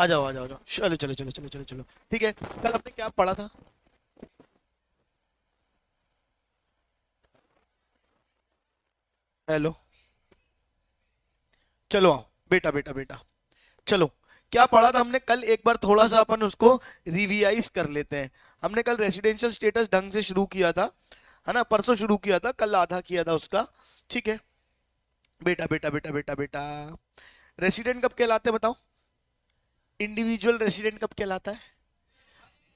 आ जाओ आ जाओ आ जाओ, चलो चलो चलो चलो चलो चलो। ठीक है, कल आपने क्या पढ़ा था? हेलो, चलो आओ बेटा बेटा बेटा, चलो। क्या पढ़ा था हमने कल? एक बार थोड़ा सा अपन उसको रिवाइज कर लेते हैं। हमने कल रेसिडेंशियल स्टेटस ढंग से शुरू किया था, है ना? परसों शुरू किया था, कल आधा किया था उसका। ठीक है बेटा बेटा बेटा बेटा बेटा, रेसिडेंट कब कहलाते हैं बताओ? इंडिविजुअल रेसिडेंट कब कहलाता है?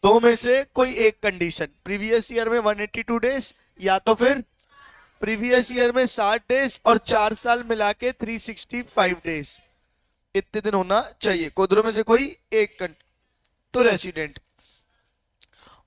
दो में से कोई एक कंडीशन, प्रीवियस ईयर में 182 डेज, या तो फिर प्रीवियस ईयर में 60 डेज और 4 साल मिला के 365 डेज, इतने दिन होना चाहिए। कोई में से कोई एक तो रेसिडेंट।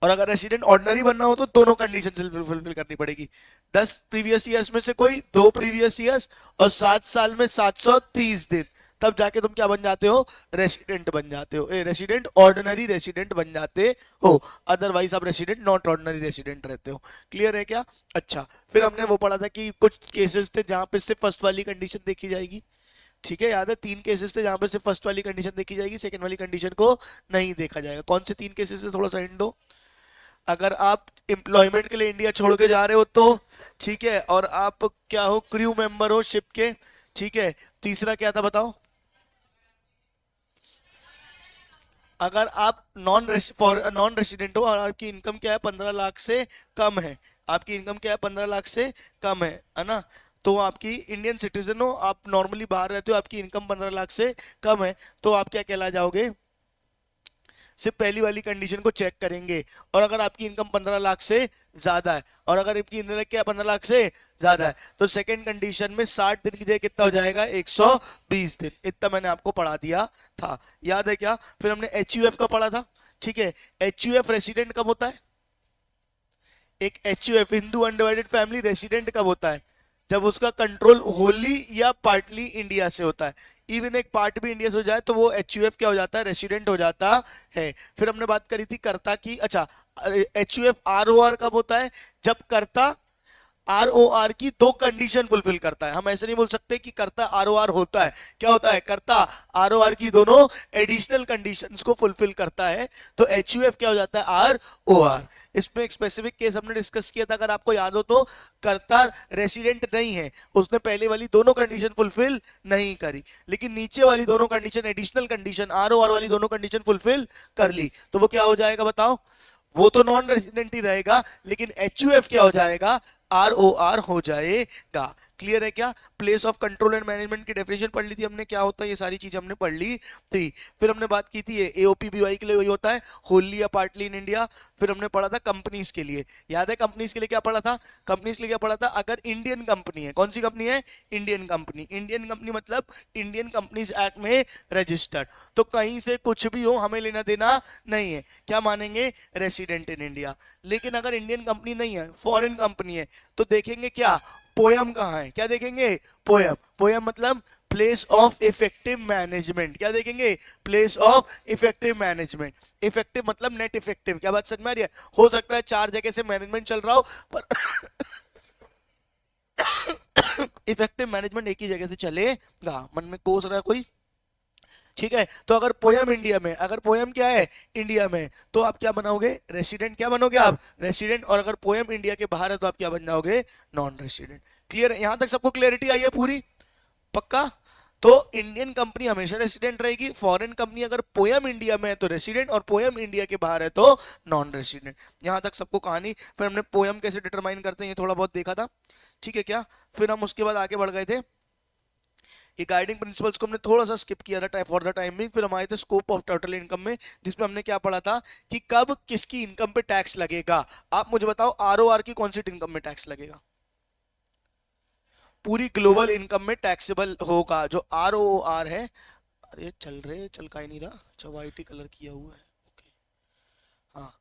और अगर रेसिडेंट ऑर्डिनरी बनना हो तो दोनों कंडीशन फुलफिल करनी पड़ेगी। 10 प्रीवियस ईयर्स में से कोई दो प्रीवियस ईयर्स और 7 साल में 730 दिन, तब जाके तुम क्या बन जाते हो? रेसिडेंट बन जाते हो। रेसिडेंट ऑर्डिनरी रेसिडेंट बन जाते हो, अदरवाइज आप रेसिडेंट नॉट ऑर्डिनरी रेसिडेंट रहते हो। क्लियर है क्या? अच्छा, फिर हमने वो पढ़ा था कि कुछ केसेस थे जहां पे सिर्फ फर्स्ट वाली कंडीशन देखी जाएगी। ठीक है, याद है? 3 केसेस थे जहां पे सिर्फ फर्स्ट वाली कंडीशन देखी जाएगी, सेकंड वाली कंडीशन को नहीं देखा जाएगा। कौन से 3 केसेस है? थोड़ा सा हिंट दो। अगर आप एम्प्लॉयमेंट के लिए इंडिया छोड़ के जा रहे हो तो, ठीक है, और आप क्या हो? क्रू मेंबर हो शिप के। ठीक है, तीसरा क्या था बताओ? अगर आप नॉन रेसिडेंट हो और आपकी इनकम क्या है? 15 लाख से कम है। आपकी इनकम क्या है? 15 लाख से कम है ना? तो आपकी इंडियन सिटीजन हो, आप नॉर्मली बाहर रहते हो, आपकी इनकम 15 लाख से कम है, तो आप क्या कहला जाओगे? सिर्फ पहली वाली कंडीशन को चेक करेंगे। और अगर आपकी इनकम 15 लाख से ज्यादा है, और अगर आपकी इनकम क्या 15 लाख से ज्यादा है, तो सेकंड कंडीशन में 60 दिन की जगह कितना हो जाएगा? 120 दिन। इतना मैंने आपको पढ़ा दिया था, याद है क्या? फिर हमने HUF का पढ़ा था। ठीक है, HUF रेसिडेंट कब होता है? एक HUF Hindu undivided family resident कब होता है? जब उसका कंट्रोल होली या पार्टली इंडिया से होता है। इवन एक पार्ट भी इंडिया से हो जाए तो वो HUF क्या हो जाता है? रेसिडेंट हो जाता है। फिर हमने बात करी थी कर्ता की। अच्छा, HUF ROR कब होता है? जब कर्ता ROR की दो कंडीशन फुलफिल करता है। हम ऐसे नहीं बोल सकते कि कर्ता ROR होता है। क्या होता है? कर्ता ROR की दोनों एडिशनल कंडीशंस को फुलफिल करता है, तो HUF क्या हो जाता है? ROR। इसमें एक स्पेसिफिक केस हमने डिस्कस किया था, अगर आपको याद हो तो। कर्ता रेसिडेंट नहीं है, उसने पहले वाली दोनों कंडीशन फुलफिल नहीं करी, लेकिन नीचे वाली दोनों कंडीशन, एडिशनल कंडीशन ROR वाली दोनों कंडीशन फुलफिल कर ली, तो वो क्या हो जाएगा बताओ? वो तो नॉन रेजिडेंट ही रहेगा, लेकिन HUF क्या हो जाएगा? ROR हो जाएगा। क्लियर है क्या? Place of control and management की डेफिनेशन पढ़ ली थी हमने, क्या होता है ये सारी चीज हमने पढ़ ली थी। फिर हमने बात की थी AOPBY के लिए वही होता है, होली या पार्टली इन इंडिया। फिर हमने पढ़ा था कंपनीज के लिए, याद है कंपनीज के लिए क्या पढ़ा था? कंपनीज के लिए क्या पढ़ा था? अगर इंडियन कंपनी है, कौन सी कंपनी है? Indian company. इंडियन कंपनी मतलब इंडियन कंपनीज एक्ट में रजिस्टर्ड, तो कहीं से कुछ भी हो हमें लेना देना नहीं है। क्या मानेंगे? Resident in India. लेकिन अगर इंडियन कंपनी नहीं है, फॉरेन कंपनी है, तो देखेंगे क्या? पोयम कहाँ है? क्या देखेंगे? पोयम। पोयम मतलब प्लेस ऑफ इफेक्टिव मैनेजमेंट। क्या देखेंगे? Place of effective management. Effective मतलब नेट इफेक्टिव। क्या बात समझ में आ रही है? हो सकता है 4 जगह से मैनेजमेंट चल रहा हो, पर इफेक्टिव मैनेजमेंट एक ही जगह से चलेगा। मन में कोस रहा है कोई? ठीक है, तो अगर पोयम इंडिया में, अगर पोयम क्या है? इंडिया में, तो आप क्या बनाओगे? रेसिडेंट। क्या बनोगे आप? रेसिडेंट। और अगर पोयम इंडिया के बाहर है तो आप क्या बन जाओगे? Non resident. क्लियर है? यहां तक सबको क्लियरिटी आई है पूरी? पक्का? तो इंडियन कंपनी हमेशा रेसिडेंट रहेगी, फॉरेन कंपनी अगर पोयम इंडिया में है तो रेसिडेंट, और पोयम इंडिया के बाहर है तो नॉन रेसिडेंट। यहां तक सबको कहानी। फिर हमने पोयम कैसे डिटरमाइन करते हैं ये थोड़ा बहुत देखा था। ठीक है क्या? फिर हम उसके बाद आगे बढ़ गए थे, ये गाइडिंग प्रिंसिपल्स को हमने थोड़ा सा स्किप किया था फॉर द टाइमिंग। फिर हम आए थे स्कोप ऑफ टोटल इनकम में, जिसमें हमने क्या पढ़ा था कि कब किसकी इनकम पे टैक्स लगेगा। आप मुझे बताओ, ROR की कौन सी इनकम में टैक्स लगेगा? पूरी ग्लोबल इनकम में टैक्सेबल होगा। जो ROR है, अरे चल का ही नहीं रहा। अच्छा, वाइट कलर किया हुआ है। ओके, हाँ।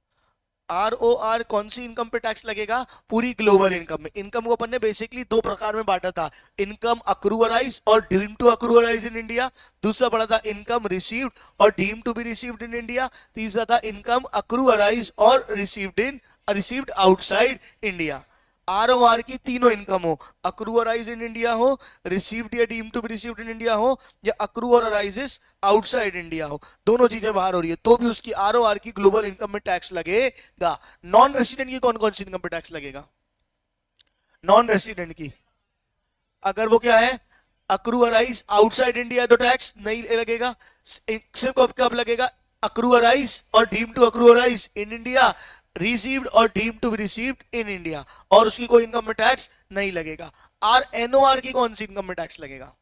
ROR कौन सी इनकम पे टैक्स लगेगा? पूरी ग्लोबल इनकम में। इनकम को अपन ने बेसिकली दो प्रकार में बांटा था, इनकम अक्रूअलाइज और deemed to accrue arise in India. दूसरा पढ़ा था इनकम रिसीव्ड और deemed to be received in India. तीसरा था इनकम अक्रूअलाइज और रिसीव्ड आउटसाइड इंडिया। ROR की तीनों इनकम हो, अक्रू अराइज इन इंडिया हो, रिसीव्ड या deem to be received in India हो, या अक्रू और अराइजेस आउटसाइड इंडिया हो, दोनों चीजें बाहर हो रही है तो भी उसकी ROR की ग्लोबल इनकम में टैक्स लगेगा। नॉन रेसिडेंट की कौन कौन सी इनकम पे टैक्स लगेगा? नॉन रेसिडेंट की अगर वो क्या है, अक्रू अराइज आउटसाइड इंडिया तो टैक्स नहीं लगेगा। सिर्फ कब कब लगेगा? अक्रू अराइज और deem to accrue arise in India, received और deem to be received in India, और उसकी कोई इनकम में टैक्स नहीं लगेगा। NOR की कौन सी इनकम में टैक्स लगेगा?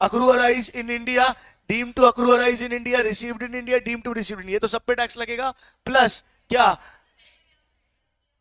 Accrue arise in India, deem to accrue arise in India, received in India, deem to received in India, तो सब पे टैक्स लगेगा। प्लस क्या?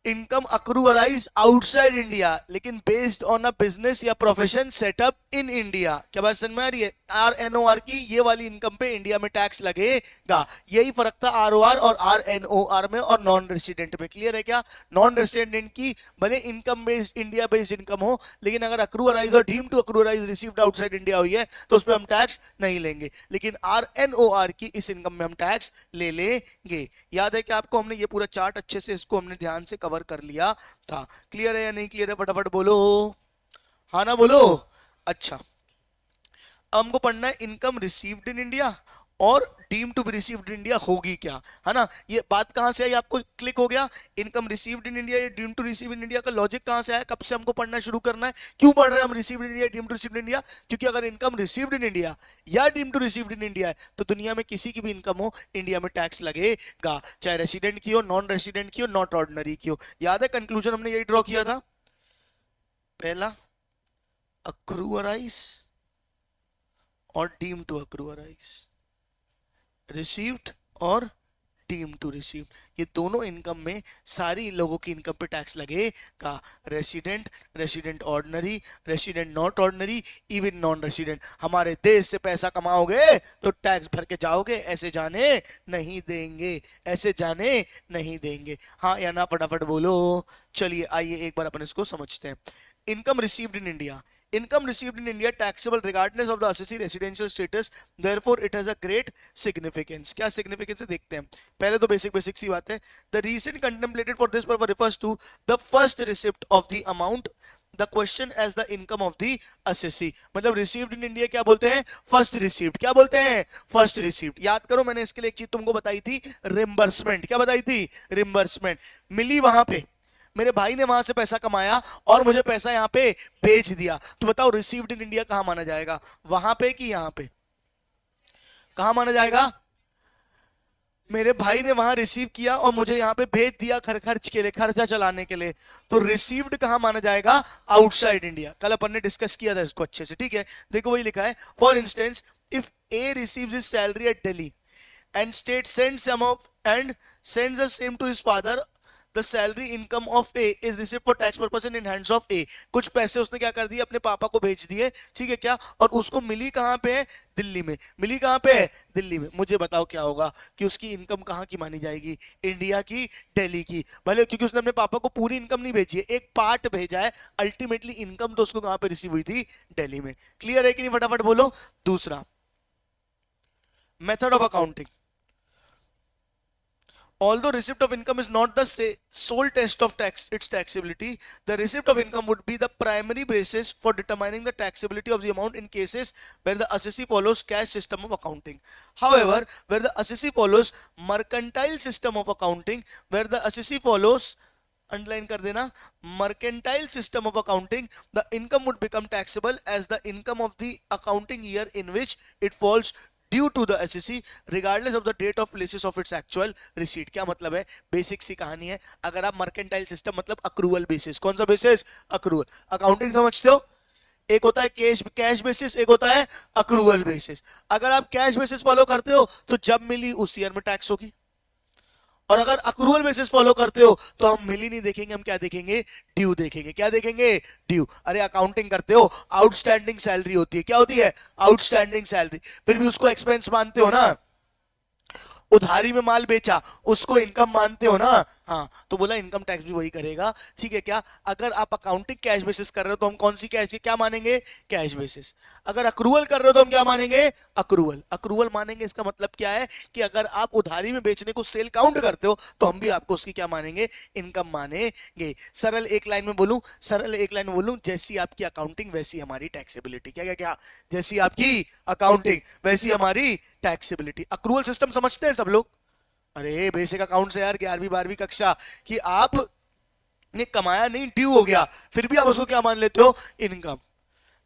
Income accrue arise outside India लेकिन बेस्ड ऑन अ बिजनेस या profession setup in India. क्या बात समझ में आ रही है? RNOR की ये वाली इनकम पे इंडिया में टैक्स लगेगा। यही फर्क था ROR और RNOR में और नॉन रेसिडेंट में। क्लियर है क्या? नॉन रेसिडेंट की भले income based India based income हो, लेकिन अगर अक्रू अराइज और deem to accrue arise received outside India हुई है तो उस पर हम टैक्स नहीं लेंगे, लेकिन RNOR की इस इनकम में हम टैक्स ले लेंगे। याद है कि आपको हमने ये पूरा चार्ट अच्छे से इसको हमने ध्यान से कवर कर लिया था। क्लियर है या नहीं क्लियर है? फटाफट बोलो, हाँ ना बोलो। अच्छा, हमको पढ़ना है इनकम रिसीव्ड इन इंडिया और deem to be received in India होगी क्या, है ना? ये बात कहां से आई आपको क्लिक हो गया? इनकम रिसीव्ड इन इंडिया या deem to receive in India का लॉजिक कहां से आया? कब से हमको पढ़ना शुरू करना है? क्यों पढ़ रहे हैं हम received in India deem to received in India? क्योंकि अगर इनकम रिसीव्ड इन इंडिया या deem to received in India है तो दुनिया में किसी की भी इनकम हो इंडिया में टैक्स लगेगा, चाहे रेसिडेंट की हो, नॉन रेसिडेंट की हो, नॉट ऑर्डिनरी की हो। याद है कंक्लूजन हमने यही ड्रॉ किया था। पहला अक्रू अराइज और deem to accrue arise, received और डीम टू रिसीव्ड, ये दोनों इनकम में सारी लोगों की इनकम पे टैक्स लगेगा। Resident, resident ordinary, resident not ordinary, even non resident. हमारे देश से पैसा कमाओगे तो टैक्स भर के जाओगे, ऐसे जाने नहीं देंगे, ऐसे जाने नहीं देंगे। हाँ या ना फटाफट बोलो। चलिए आइए एक बार अपन इसको समझते हैं। Income received in India, income received in India taxable regardless of the assessee residential status, therefore it has a great significance। क्या significance है देखते हैं। पहले तो बेसिक सी बात है। The reason contemplated for this purpose refers to the first receipt of the amount the question as the income of the assessee। मतलब received in India क्या बोलते हैं? first received। क्या बोलते हैं? first received। याद करो मैंने इसके लिए एक चीज तुमको बताई थी, reimbursement। क्या बताई थी? reimbursement। मिली वहां पे, मेरे भाई ने वहां से पैसा कमाया और मुझे पैसा यहाँ पे भेज दिया, तो बताओ रिसीव्ड इन इंडिया कहां माना जाएगा? वहां पे कि यहां पे? कहां माना जाएगा? मेरे भाई ने वहां रिसीव किया और मुझे यहाँ पे भेज दिया खर्च के लिए, खर्चा चलाने के लिए, तो रिसीव्ड कहां माना जाएगा? Outside India. कल अपन ने डिस्कस किया था इसको अच्छे से, ठीक है? देखो वही लिखा है, for instance if A receives his salary at Delhi and state sends some of and sends the same to his father, the salary income of A is received for tax purpose in hands of A। कुछ पैसे उसने क्या कर दिए? अपने पापा को भेज दिए, ठीक है क्या? और उसको मिली कहां पे है? दिल्ली में। मिली कहां पे है? दिल्ली में। मुझे बताओ क्या होगा कि उसकी इनकम कहां की मानी जाएगी? इंडिया की, दिल्ली की। भले क्योंकि उसने अपने पापा को पूरी इनकम नहीं भेजी है, एक पार्ट भेजा है, अल्टीमेटली इनकम तो उसको कहां पे रिसीव हुई थी? दिल्ली में। क्लियर है कि नहीं? फटाफट बोलो। दूसरा method of accounting, although receipt of income is not the sole test of its taxability, the receipt of income would be the primary basis for determining the taxability of the amount in cases where the assessee follows cash system of accounting। However, where the assessee follows mercantile system of accounting, where the assessee follows, underline कर देना, mercantile system of accounting, the income would become taxable as the income of the accounting year in which it falls due to the assessee regardless of the date of places of its actual receipt। क्या मतलब है? Basic सी कहानी है। अगर आप mercantile system मतलब accrual basis, कौन सा बेसिस? अक्रूवल। अकाउंटिंग समझते हो? एक होता है कैश बेसिस, एक होता है अक्रूवल बेसिस। अगर आप कैश बेसिस फॉलो करते हो तो जब मिली उस ईयर में टैक्स होगी, और अगर अक्रूवल बेसिस फॉलो करते हो तो हम मिली नहीं देखेंगे, हम क्या देखेंगे? ड्यू देखेंगे। क्या देखेंगे? ड्यू। अरे अकाउंटिंग करते हो, आउटस्टैंडिंग सैलरी होती है। क्या होती है? Outstanding salary. फिर भी उसको एक्सपेंस मानते हो ना? उधारी में माल बेचा, उसको इनकम मानते हो ना? हाँ, तो बोला इनकम टैक्स भी वही करेगा। ठीक है क्या? अगर आप अकाउंटिंग कैश बेसिस कर रहे हो तो हम कौन सी कैश क्या मानेंगे? Cash basis. अगर अक्रूवल कर रहे हो तो हम क्या मानेंगे? अक्रूवल। अक्रूवल मानेंगे, इसका मतलब क्या है कि अगर आप उधारी में बेचने को सेल काउंट करते हो तो हम भी आपको उसकी क्या मानेंगे? इनकम मानेंगे। सरल एक लाइन में बोलूं, सरल एक लाइन में बोलूं, जैसी आपकी अकाउंटिंग वैसी हमारी टैक्सेबिलिटी। क्या क्या क्या? जैसी आपकी अकाउंटिंग वैसी हमारी टैक्सेबिलिटी। अक्रूवल सिस्टम समझते हैं सब लोग? अरे बेसिक अकाउंट से यार, 11वीं 12वीं कक्षा कि आप ने कमाया नहीं, ड्यू हो गया, फिर भी आप उसको क्या मान लेते हो? इनकम।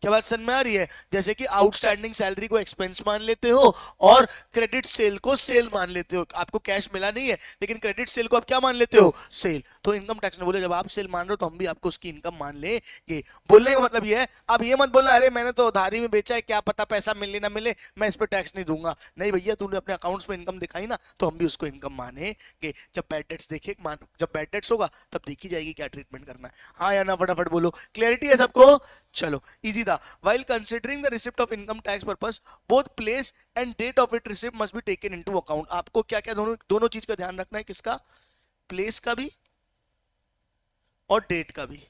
क्या बात समझ में आ रही है? जैसे कि आउटस्टैंडिंग सैलरी को एक्सपेंस मान लेते हो और क्रेडिट सेल को सेल मान लेते हो। आपको कैश मिला नहीं है लेकिन क्रेडिट सेल को आप क्या मान लेते हो? सेल। तो इनकम टैक्स ने बोले जब आप सेल मान रहे हो तो हम भी आपको उसकी इनकम मान लेंगे। बोलने का मतलब ये है, अब ये मत बोलना अरे मैंने तो उधारी में बेचा है, क्या पता पैसा मिले ना मिले, मैं इस पर टैक्स नहीं दूंगा। नहीं भैया, तूने अपने अकाउंट्स में इनकम दिखाई ना, तो हम भी उसको इनकम मानेंगे। जब बैड डेट्स देखे जब बैड डेट्स होगा तब देखी जाएगी क्या ट्रीटमेंट करना है। हाँ या ना, फटाफट बोलो। क्लियरिटी है सबको? चलो इजी था। while considering the receipt of income tax purpose, both place and date of its receipt must be taken into account। आपको क्या क्या दोनों दोनों चीज का ध्यान रखना है। किसका? प्लेस का भी और डेट का भी।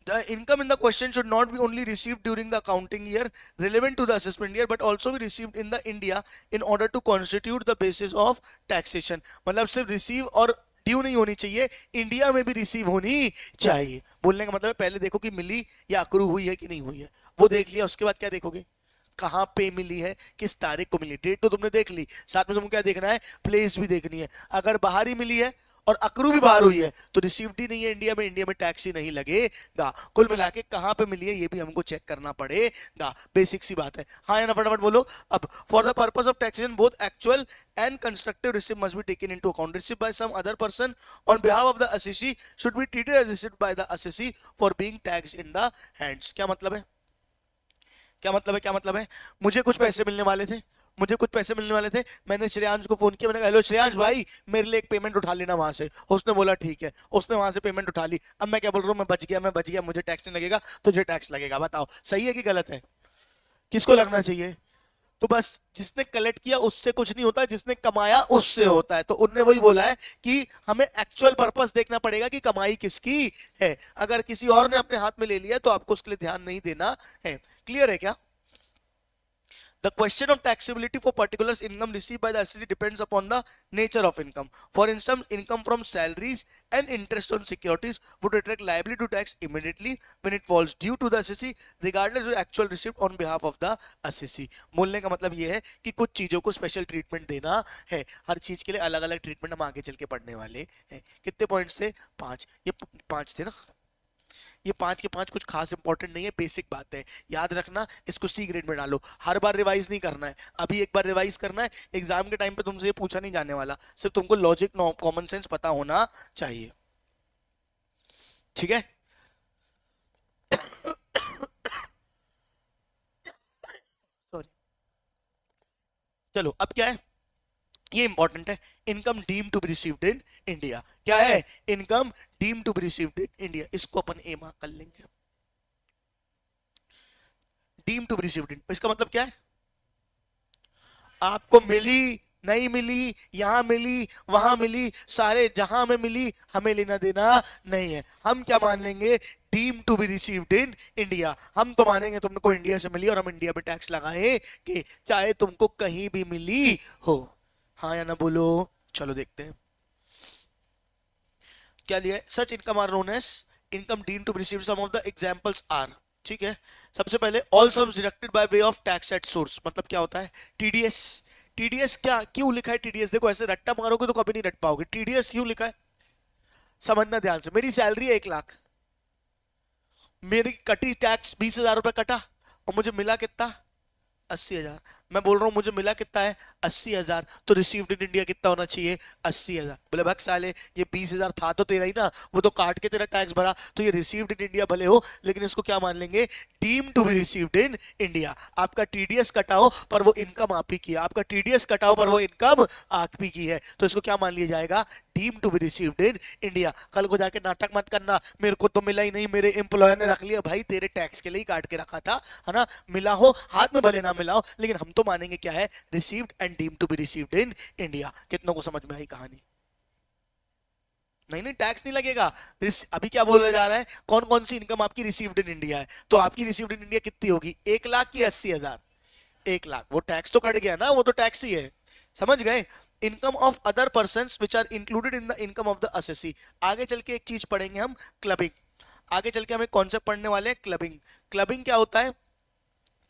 The income in the question should not be only received during the accounting year relevant to the assessment year, but also be received in the India in order to constitute the basis of taxation। मतलब सिर्फ receive और due नहीं होनी चाहिए, India में भी receive होनी चाहिए। बोलने का मतलब है पहले देखो कि मिली या अक्रू हुई है कि नहीं हुई है, वो देख लिया, उसके बाद क्या देखोगे? कहां पे मिली है, किस तारीख को मिली। डेट तो तुमने देख ली, साथ में तुमको क्या देखना है? प्लेस भी देखनी है। अगर बाहर ही मिली है और अक्रू भी बाहर हुई है तो रिसीव्ड ही नहीं है इंडिया में, इंडिया में टैक्स ही नहीं लगेगा। कुल मिला के कहां पे मिली है ये भी हमको चेक करना पड़ेगा। बेसिक सी बात है। हाँ या ना, फटाफट बोलो। अब for the purpose of taxation both actual and constructive receive must be taken into account. Receive by some other person on behalf of the assessee should be treated as received by the assessee for being taxed in the hands. क्या मतलब है? क्या मतलब है? क्या मतलब है? मुझे कुछ पैसे मिलने वाले थे, मुझे कुछ पैसे मिलने वाले थे, मैंने श्रेयांश को फोन किया, मैंने कहा हेलो श्रेयांश भाई मेरे लिए एक पेमेंट उठा लेना वहां से। उसने बोला ठीक है, उसने वहां से पेमेंट उठा ली। अब मैं क्या बोल रहा हूँ? मैं बच गया, मैं बच गया, मुझे टैक्स नहीं लगेगा, तुझे टैक्स लगेगा। बताओ सही है कि गलत है? किसको लगना चाहिए? तो बस जिसने कलेक्ट किया उससे कुछ नहीं होता, जिसने कमाया उससे होता है। तो उनने वही बोला है कि हमें एक्चुअल पर्पस देखना पड़ेगा कि कमाई किसकी है। अगर किसी और ने अपने हाथ में ले लिया तो आपको उसके लिए ध्यान नहीं देना है। क्लियर है क्या? The question of taxability for particular income received by the assessee depends upon the nature of income. For instance, income from salaries and interest on securities would attract liability to tax immediately when it falls due to the assessee, regardless of actual receipt on behalf of the assessee। बोलने का मतलब ये है कि कुछ चीजों को special treatment देना है। हर चीज के लिए अलग अलग ट्रीटमेंट हम आगे चल के पढ़ने वाले हैं। कितने पॉइंट्स थे? 5। ये 5 थे ना? ये 5 के 5 कुछ खास इंपॉर्टेंट नहीं है, बेसिक बात है, याद रखना। इसको सी ग्रेड में डालो। हर बार रिवाइज नहीं करना है, अभी एक बार रिवाइज करना है। एग्जाम के टाइम पे तुमसे ये पूछा नहीं जाने वाला, सिर्फ तुमको लॉजिक कॉमन सेंस पता होना चाहिए। ठीक है? सॉरी। चलो अब क्या है, ये इंपॉर्टेंट है। Income deem to be received in India. क्या है? Income deem to be received in India. इसको अपन ए मार्क कर लेंगे। Deem to be received in, इसका मतलब क्या है? आपको मिली नहीं मिली, यहां मिली वहां मिली, सारे जहां में मिली, हमें लेना देना नहीं है। हम क्या मान लेंगे? Deem to be received in India. हम तो मानेंगे तुमको इंडिया से मिली और हम इंडिया में टैक्स लगाए कि चाहे तुमको कहीं भी मिली हो। हाँ या ना बोलो। चलो देखते हैं क्या लिया है। Such income are known as income deem to be received. Some of the examples are, ठीक है, सबसे पहले all sums deducted by way of tax at source. मतलब क्या होता है? टीडीएस। टीडीएस क्या क्यों लिखा है? टीडीएस देखो ऐसे रट्टा मारोगे तो कभी नहीं रट पाओगे। टीडीएस क्यों लिखा है समझना ध्यान से। मेरी सैलरी है 1 लाख, मेरी कटी टैक्स 20,000 रुपए कटा और मुझे मिला कितना? 80,000। मैं बोल रहा हूं मुझे मिला कितना है? 80,000। तो रिसीव्ड इन इंडिया कितना होना चाहिए? 80,000। बोले भक्त साले ये 20,000 था तो तेरा ही ना, वो तो काट के तेरा टैक्स भरा, तो ये रिसीव्ड इन इंडिया भले हो लेकिन इसको क्या मान लेंगे? Deem to be received in India. आपका टीडीएस कटाओ पर वो इनकम आप ही की है, आपका टीडीएस कटाओ पर वो इनकम आप ही की है, तो इसको क्या मान लिया जाएगा? Deem to be received in India. कल को जाके नाटक मत करना मेरे को तो मिला ही नहीं, मेरे एम्प्लॉयर ने रख लिया। भाई तेरे टैक्स के लिए ही काट के रखा था, है ना? मिला हो हाथ में भले ना मिला हो, लेकिन हम तो मानेंगे क्या है? Received and deem to be received in India. कितनों को समझ में आई कहानी? नहीं नहीं, टैक्स नहीं लगेगा। अभी क्या बोला जा रहा है, कौन कौन सी इनकम आपकी रिसीव्ड इन इंडिया है, तो आपकी रिसीव्ड इन इंडिया कितनी होगी, 1 लाख की 80,000? 1 लाख, वो टैक्स तो कट गया ना, वो तो टैक्स ही है, समझ गए। Income of other person which are included in the income of the assessee. आगे चल के एक चीज पढ़ेंगे हम, क्लबिंग। आगे चल के हम एक कॉन्सेप्ट पढ़ने वाले हैं, क्लबिंग। क्लबिंग क्या होता है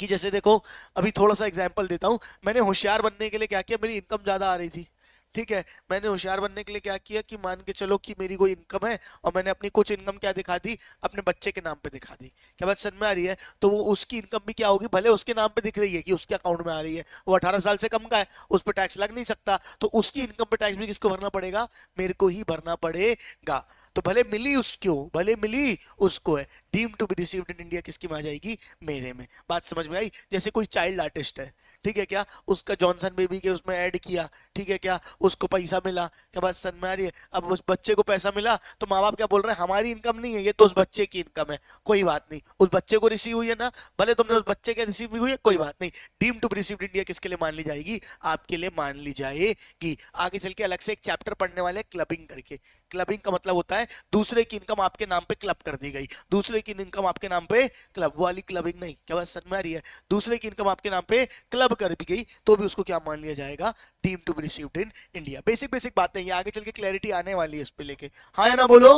कि जैसे देखो, अभी थोड़ा सा एग्जांपल देता हूं। मैंने होशियार बनने के लिए क्या किया, मेरी इनकम ज्यादा आ रही थी, ठीक है, मैंने होशियार बनने के लिए क्या किया कि मान के चलो कि मेरी कोई इनकम है और मैंने अपनी कुछ इनकम क्या दिखा दी, अपने बच्चे के नाम पे दिखा दी। क्या बात समझ में आ रही है? तो वो उसकी इनकम भी क्या होगी, भले उसके नाम पे दिख रही है कि उसके अकाउंट में आ रही है, वो 18 साल से कम का है, उस पर टैक्स लग नहीं सकता, तो उसकी इनकम पे टैक्स भी किसको भरना पड़ेगा, मेरे को ही भरना पड़ेगा। तो भले मिली उसको, भले मिली उसको है, deem to be received in India किसकी में आ जाएगी, मेरे में। बात समझ में आई? जैसे कोई चाइल्ड आर्टिस्ट है, ठीक है, क्या उसका जॉनसन बेबी के उसमें ऐड किया, ठीक है, क्या उसको पैसा मिला, क्या बात समझ में आ रही है? अब उस बच्चे को पैसा मिला तो माँ बाप क्या बोल रहे हैं, हमारी इनकम नहीं है, ये तो उस बच्चे की इनकम है, कोई बात नहीं, उस बच्चे को रिसीव हुई है ना, भले तुमने उस बच्चे के रिसीव हुई है, कोई बात नहीं। Deem to be received India किसके लिए मान ली जाएगी, आपके लिए मान ली जाएगी। आगे चल के अलग से एक चैप्टर पढ़ने वाले हैं क्लबिंग करके। क्लबिंग का मतलब होता है दूसरे की इनकम आपके नाम पे क्लब कर दी गई, दूसरे की इनकम आपके नाम पे क्लब वाली क्लबिंग नहीं। क्या बात समझ में आ रही है? दूसरे की इनकम आपके नाम पे क्लब कर भी गई तो भी उसको क्या मान लिया जाएगा, deem to be received in India. Basic basic बातें, ये आगे चल के क्लैरिटी आने वाली है इस पे लेके, हाँ या ना बोलो।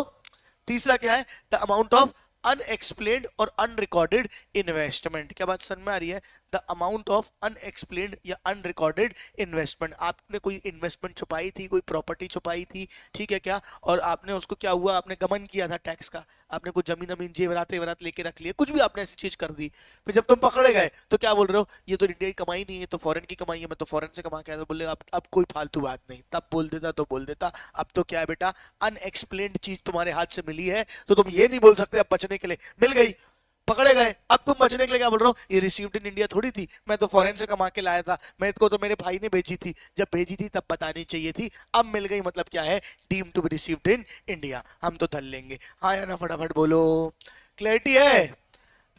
तीसरा क्या है, द अमाउंट ऑफ अनएक्सप्लेन्ड और अनरिकॉर्डेड इन्वेस्टमेंट। क्या बात समझ में आ रही है? द अमाउंट ऑफ अनएक्सप्लेन्ड या अनरिकॉर्डेड इन्वेस्टमेंट। आपने कोई इन्वेस्टमेंट छुपाई थी, कोई प्रॉपर्टी छुपाई थी, ठीक है, क्या, और आपने उसको क्या हुआ, आपने गमन किया था टैक्स का, आपने कुछ जमीन अमीन जेवरात वेवरात लेके रख लिए, कुछ भी आपने ऐसी चीज कर दी, फिर जब तुम पकड़े गए तो क्या बोल रहे हो, ये तो इंडिया की कमाई नहीं है, तो फॉरेन की कमाई है, मैं तो फॉरेन से कमा के आया। तो बोले अब कोई फालतू बात नहीं, तब बोल देता तो बोल देता, अब तो क्या है बेटा, अनएक्सप्लेन्ड चीज तुम्हारे हाथ से मिली है, तो तुम ये नहीं बोल सकते अब बचने के लिए मिल गई, पकड़े गए, अब तुम बचने के लिए क्या बोल रहे हो, ये रिसीव्ड इन इंडिया थोड़ी थी, मैं तो फॉरेन से कमा के लाया था, मेरे को तो मेरे भाई ने भेजी थी, जब भेजी थी तब बतानी चाहिए थी, अब मिल गई, मतलब क्या है, deem to be received in India, हम तो धर लेंगे। हाँ या ना, फटाफट बोलो, क्लैरिटी है?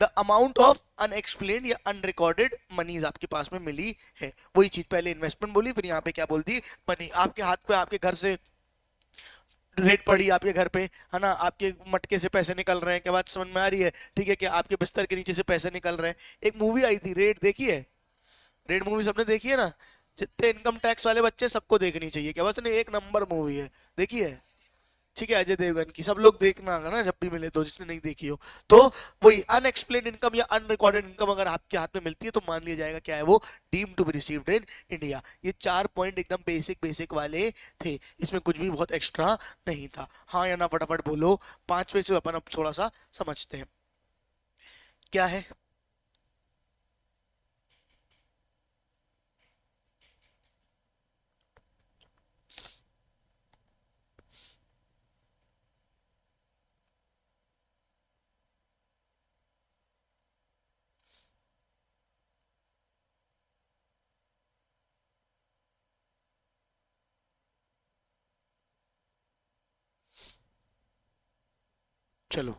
द अमाउंट ऑफ अनएक्सप्लेन्ड या अनरिकॉर्डेड मनीज आपके पास में मिली है, वही चीज पहले इन्वेस्टमेंट बोली, फिर यहाँ पे क्या बोल दी, मनी। आपके हाथ पे, आपके घर से रेड पड़ी आपके घर पे, है ना, आपके मटके से पैसे निकल रहे हैं, क्या बात समझ में आ रही है, ठीक है, क्या आपके बिस्तर के नीचे से पैसे निकल रहे हैं। एक मूवी आई थी रेड, देखी है? रेड मूवी सबने देखी है ना? जितने इनकम टैक्स वाले बच्चे सबको देखनी चाहिए, क्या बात नहीं, एक नंबर मूवी है, देखी है? ठीक है, अजय देवगन की, सब लोग देखना ना जब भी मिले तो, जिसने नहीं देखी हो तो। वही अनएक्सप्लेन्ड इनकम या अनरिकॉर्डेड इनकम अगर आपके हाथ में मिलती है तो मान लिया जाएगा क्या है वो, deem to be received in India. ये 4 पॉइंट एकदम बेसिक बेसिक वाले थे, इसमें कुछ भी बहुत एक्स्ट्रा नहीं था। हाँ या ना, फटाफट बोलो। 5वें से अपन अब थोड़ा सा समझते हैं क्या है। चलो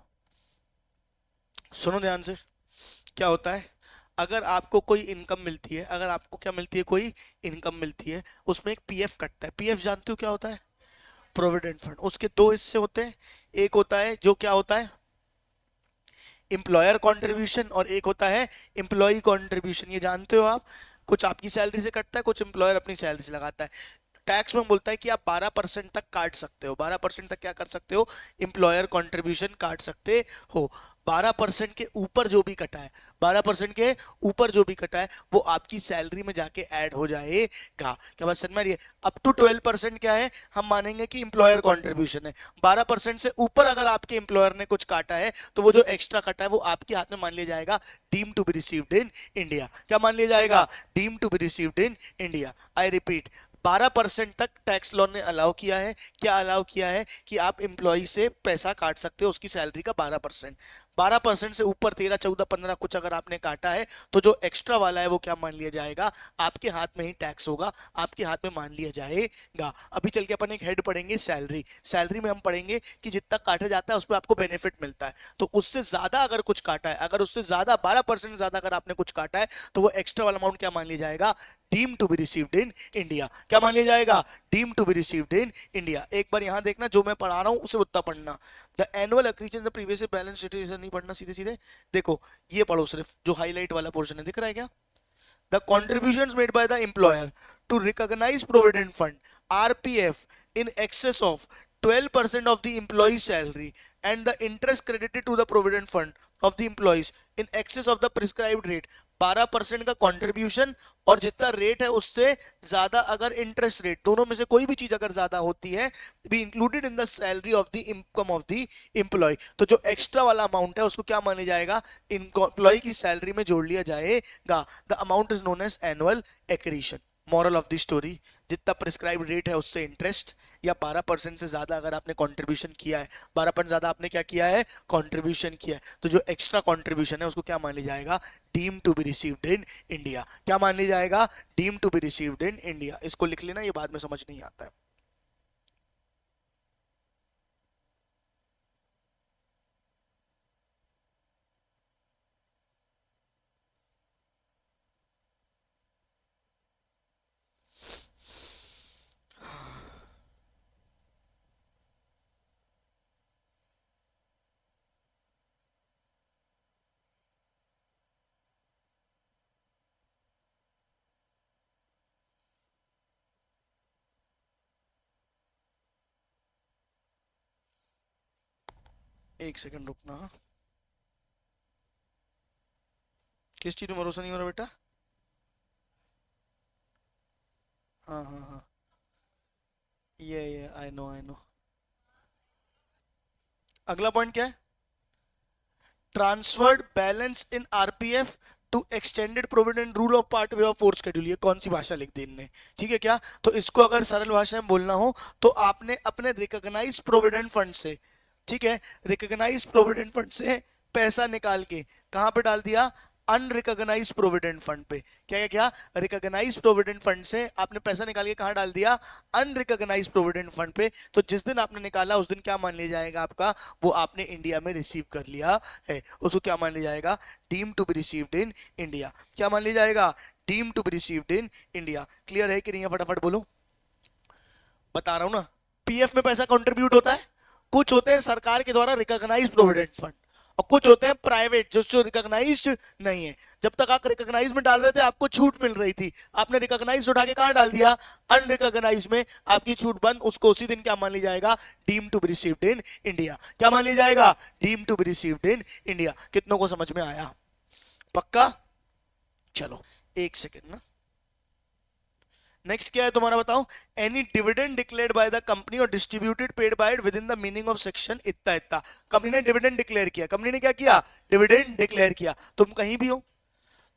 सुनो ध्यान से, क्या होता है, अगर आपको कोई इनकम मिलती है, अगर आपको क्या मिलती है, कोई इनकम मिलती है, उसमें एक पीएफ कटता है। पीएफ जानते हो क्या होता है? Provident fund. उसके दो हिस्से होते हैं, एक होता है जो क्या होता है, एम्प्लॉयर कंट्रीब्यूशन, और एक होता है एम्प्लॉय कंट्रीब्यूशन। ये जानते हो आप, कुछ आपकी सैलरी से कटता है, कुछ एम्प्लॉयर अपनी सैलरी से लगाता है। टैक्स में बोलता है कि आप 12% तक काट सकते हो, 12% तक क्या कर सकते हो, एम्प्लॉयर कंट्रीब्यूशन काट सकते हो। 12% के ऊपर जो भी कटा है, 12% के ऊपर जो भी कटा है वो आपकी सैलरी में जाके ऐड हो जाएगा। क्या बात समझ में आ रही है? अप टू 12% क्या है, हम मानेंगे कि एम्प्लॉयर कंट्रीब्यूशन है। 12% से ऊपर अगर आपके एम्प्लॉयर ने कुछ काटा है तो वो जो एक्स्ट्रा कटा है वो आपके हाथ में मान लिया जाएगा, deem to be received in India. क्या मान लिया जाएगा, deem to be received in India. I repeat, 12% तक टैक्स लॉ ने अलाउ किया है, क्या अलाउ किया है कि आप एम्प्लॉय से पैसा काट सकते हो, उसकी सैलरी का 12%। 12% से ऊपर 13, 14, 15 कुछ अगर आपने काटा है तो जो एक्स्ट्रा वाला है वो क्या मान लिया जाएगा, आपके हाथ में ही टैक्स होगा, आपके हाथ में मान लिया जाएगा। अभी चल के अपन एक हेड पढ़ेंगे सैलरी। सैलरी में हम पढ़ेंगे कि जितना काटा जाता है उस पर आपको बेनिफिट मिलता है, तो उससे ज्यादा अगर कुछ काटा है, अगर उससे ज्यादा 12% ज्यादा अगर आपने कुछ काटा है तो वो एक्स्ट्रा वाला अमाउंट क्या मान लिया जाएगा, deem to be received in India. क्या मान लिया जाएगा, deem to be received in India. एक बार यहां देखना, जो मैं पढ़ा रहा हूं उसे उतना पढ़ना। The annual accretion the previous balance sheet नहीं पढ़ना सीधे सीधे। देखो ये पढ़ो, सिर्फ जो हाईलाइट वाला पोर्शन है दिख रहा है क्या, the contributions made by the employer to recognize provident fund RPF in excess of 12% of the employee's salary and the interest credited to the provident fund of the employees in excess of the prescribed rate। 12% का contribution और जितना rate है उससे ज्यादा अगर interest rate, दोनों में से कोई भी चीज अगर ज्यादा होती है, be included in the salary of the income of the employ. तो जो एक्स्ट्रा वाला अमाउंट है उसको क्या मान लिया जाएगा, एम्प्लॉय की सैलरी में जोड़ लिया जाएगा। The amount is known as annual accretion. Moral of the story, जितना प्रिस्क्राइब रेट है उससे इंटरेस्ट, या 12% से ज्यादा अगर आपने कंट्रीब्यूशन किया है, 12% ज्यादा आपने क्या किया है, कंट्रीब्यूशन किया है, तो जो एक्स्ट्रा कंट्रीब्यूशन है उसको क्या मान लिया जाएगा, deem to be received in India. क्या मान लिया जाएगा, deem to be received in India. इसको लिख लेना, ये बाद में समझ नहीं आता है। एक सेकंड रुकना। हाँ, किस चीज में भरोसा नहीं हो रहा बेटा, हाँ हाँ हाँ, ये आई नो आई नो। अगला पॉइंट क्या है, transferred balance in RPF to extended provident rule of part way of force schedule. ये कौन सी भाषा लिख दी इनने, ठीक है क्या, तो इसको अगर सरल भाषा में बोलना हो तो आपने अपने रिकॉग्नाइज प्रोविडेंट फंड से, ठीक है, रिकॉग्नाइज प्रोविडेंट फंड से पैसा निकाल के कहां पे डाल दिया, अनरिकॉग्नाइज प्रोविडेंट फंड पे। क्या क्या क्या, रिकॉग्नाइज प्रोविडेंट फंड से आपने पैसा निकाल के कहां डाल दिया, अनरिकॉग्नाइज प्रोविडेंट फंड पे। तो जिस दिन आपने निकाला उस दिन क्या मान लिया जाएगा आपका, वो आपने इंडिया में रिसीव कर लिया है, उसको क्या मान लिया जाएगा, deem to be received in India. क्या मान लिया जाएगा, deem to be received in India. Clear है कि नहीं है, फटाफट बोलो। बता रहा हूं ना, पीएफ में पैसा कंट्रीब्यूट होता है, कुछ होते हैं सरकार के द्वारा रिकॉग्नाइज प्रोविडेंट फंड और कुछ होते हैं प्राइवेट जो रिकॉग्नाइज्ड नहीं है। जब तक आप रिकॉग्नाइज में डाल रहे थे आपको छूट मिल रही थी, आपने रिकॉग्नाइज उठा के कहां डाल दिया, अनरिकॉग्नाइज में, आपकी छूट बंद। उसको उसी दिन क्या मान लिया जाएगा, deem to be received in India. क्या मान लिया जाएगा, deem to be received in India. कितनों को समझ में आया, पक्का, चलो एक सेकेंड ना। नेक्स्ट क्या है तुम्हारा बताओ, any dividend declared by the company और distributed paid by it within the meaning of section इतना इतना। कंपनी ने डिविडेंड डिक्लेयर किया, कंपनी ने क्या किया, डिविडेंड डिक्लेयर किया। तुम कहीं भी हो,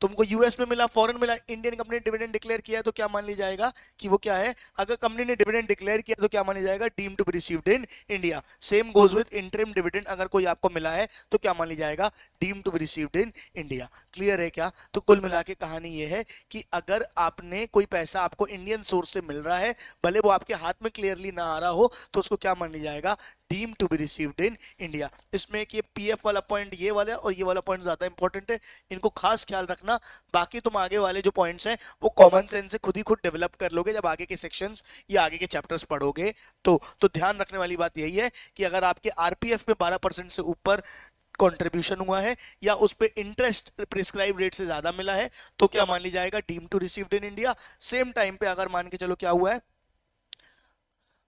तुमको यूएस में मिला, फॉरेन मिला, इंडियन कंपनी ने डिविडेंड डिक्लेयर किया है तो क्या मान लिया जाएगा कि वो क्या है, अगर कंपनी ने डिविडेंड डिक्लेयर किया तो क्या मान लिया जाएगा, deem to be received in India. Same goes with interim dividend, अगर कोई आपको मिला है तो क्या मान लिया जाएगा, deem to be received in India. Clear है क्या, तो कुल मिला के कहानी ये है कि अगर आपने कोई पैसा आपको इंडियन सोर्स से मिल रहा है, भले वो आपके हाथ में क्लियरली ना आ रहा हो, तो उसको क्या मान लिया जाएगा, deem to be received in India. इसमें कि पीएफ वाला पॉइंट ये वाला और ये वाला पॉइंट ज्यादा इंपॉर्टेंट है, इनको खास ख्याल रखना। बाकी तुम आगे वाले जो पॉइंट्स हैं वो कॉमन सेंस से खुद ही खुद डेवलप कर लोगे जब आगे के सेक्शंस या आगे के चैप्टर्स पढ़ोगे। तो ध्यान रखने वाली बात यही है कि अगर आपके आरपीएफ में 12% से ऊपर कंट्रीब्यूशन हुआ है या उस पे इंटरेस्ट प्रिस्क्राइब रेट से ज्यादा मिला है तो क्या मान लिया जाएगा, deem to received in India. Same time पे अगर मान के चलो क्या हुआ है,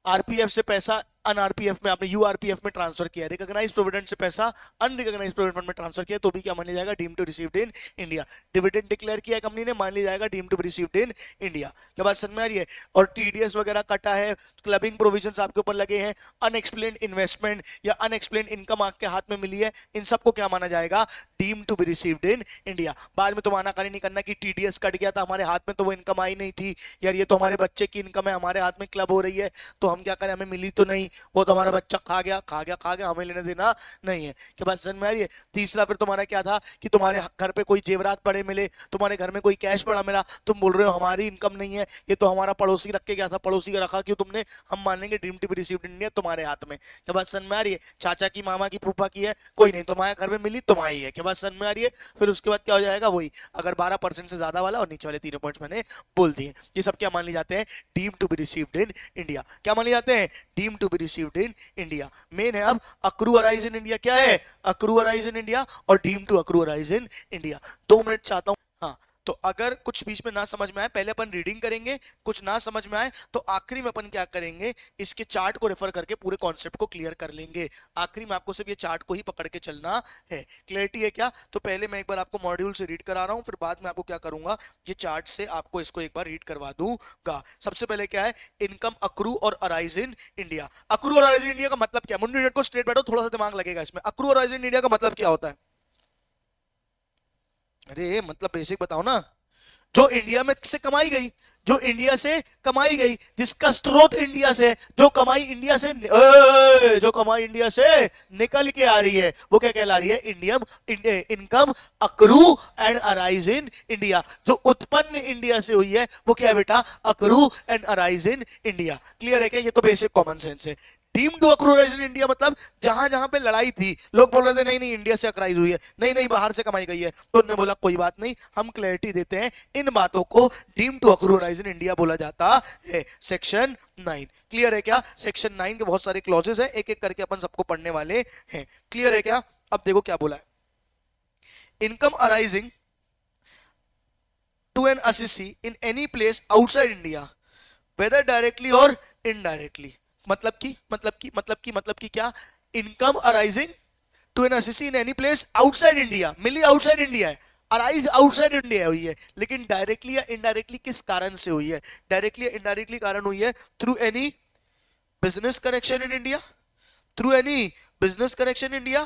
आरपीएफ से पैसा अनआरपीएफ में, आपने यूआरपीएफ में ट्रांसफर किया, रिकॉग्नाइज प्रोविडेंट से पैसा अनरिकॉग्नाइज प्रोविडेंट फंड में ट्रांसफर किया, तो भी क्या मान लिया जाएगा, deem to received in India. Dividend declare किया है कंपनी ने, मान लिया जाएगा deem to received in India. क्या बात समझ में आ रही है। और टीडीएस वगैरह कटा है, क्लबिंग प्रोविजंस आपके ऊपर लगे हैं, अनएक्सप्लेन्ड इन्वेस्टमेंट या अनएक्सप्लेन्ड इनकम आपके हाथ में मिली है, इन सबको क्या माना जाएगा, deem to be received in India. बाद में तुम आनाकानी नहीं करना कि टीडीएस कट गया था हमारे हाथ में तो वो इनकम आई नहीं थी, यार ये तो हमारे बच्चे की इनकम है, हमारे हाथ में क्लब हो रही है तो हम क्या करें, हमें मिली तो नहीं, वो तो हमारा बच्चा खा गया खा गया खा गया, हमें लेने देना नहीं है। क्या बात समझ में आ रही है? तीसरा फिर तुम्हारा क्या था कि तुम्हारे घर पे कोई जेवरात पड़े मिले, तुम्हारे घर में कोई कैश पड़ा मिला, तुम बोल रहे हो हमारी इनकम नहीं है, ये तो हमारा पड़ोसी रख के गया था, पड़ोसी का रखा क्यों तुमने? हम मान लेंगे dream to be received in India तुम्हारे हाथ में। क्या बात समझ में आ रही है? चाचा की, मामा की, फूफा की है, कोई नहीं, तुम्हारे घर में मिली तुम्हारी है। क्या बात समझ में आ रही है? फिर उसके बाद क्या हो जाएगा, वही अगर 12% से ज्यादा वाला और नीचे वाले तीनों पॉइंट्स मैंने बोल दिए, ये सब क्या मान ली जाते हैं? Deem to be received in India. क्या मान ली जाते हैं? Deem to be received in India. Main है अब अक्रू अराइज इन इंडिया। क्या है? अक्रू अराइज इन इंडिया और deem to accrue arise in India. 2 minute चाहता हूं। हाँ, तो अगर कुछ बीच में ना समझ में आए, पहले अपन रीडिंग करेंगे, कुछ ना समझ में आए तो आखिरी में अपन क्या करेंगे, इसके चार्ट को रेफर करके पूरे कॉन्सेप्ट को क्लियर कर लेंगे। आखिरी में आपको सिर्फ ये चार्ट को ही पकड़ के चलना है। क्लियरिटी है क्या? तो पहले मैं एक बार आपको मॉड्यूल से रीड करा रहा हूं, फिर बाद में आपको क्या करूंगा, ये चार्ट से आपको इसको एक बार रीड करवा दूंगा। सबसे पहले क्या है, इनकम अक्रू और अराइज इन इंडिया। अक्रू और अराइज इन इंडिया का मतलब क्या है? मुंडी को स्ट्रेट बैठो, थोड़ा सा दिमाग लगेगा इसमें। अक्रू और अराइज इन इंडिया का मतलब क्या होता है? अरे मतलब बेसिक बताओ ना। जो इंडिया में से कमाई गई, जो इंडिया से कमाई गई, जिसका स्रोत इंडिया से, जो कमाई इंडिया से जो कमाई इंडिया से निकल के आ रही है, वो क्या कहला रही है? Indium income accrue and arise in India. जो उत्पन्न इंडिया से हुई है वो क्या है बेटा? Accrue and arise in India. Clear है क्या? ये तो बेसिक कॉमन सेंस है। Deem to accrue arise in India मतलब जहां जहां पे लड़ाई थी, लोग बोल रहे थे नहीं नहीं इंडिया से अक्राइज हुई है, नहीं नहीं बाहर से कमाई गई है, तो उन्होंने बोला कोई बात नहीं, हम क्लैरिटी देते हैं, इन बातों को deem to accrue arise in India बोला जाता है। सेक्शन 9 क्लियर है क्या? सेक्शन 9 के बहुत सारे क्लॉजेस हैं, एक एक करके अपन सबको पढ़ने वाले हैं। क्लियर है क्या? अब देखो क्या बोला है, income arising to an assessee in any place outside India whether directly और इनडायरेक्टली। मतलब की क्या? Income arising to an assessee in any place outside India, मिली आउटसाइड इंडिया है, अराइज आउटसाइड इंडिया हुई है, लेकिन डायरेक्टली या इनडायरेक्टली किस कारण से हुई है? डायरेक्टली या इनडायरेक्टली कारण हुई है through any business connection in India, through any business connection India,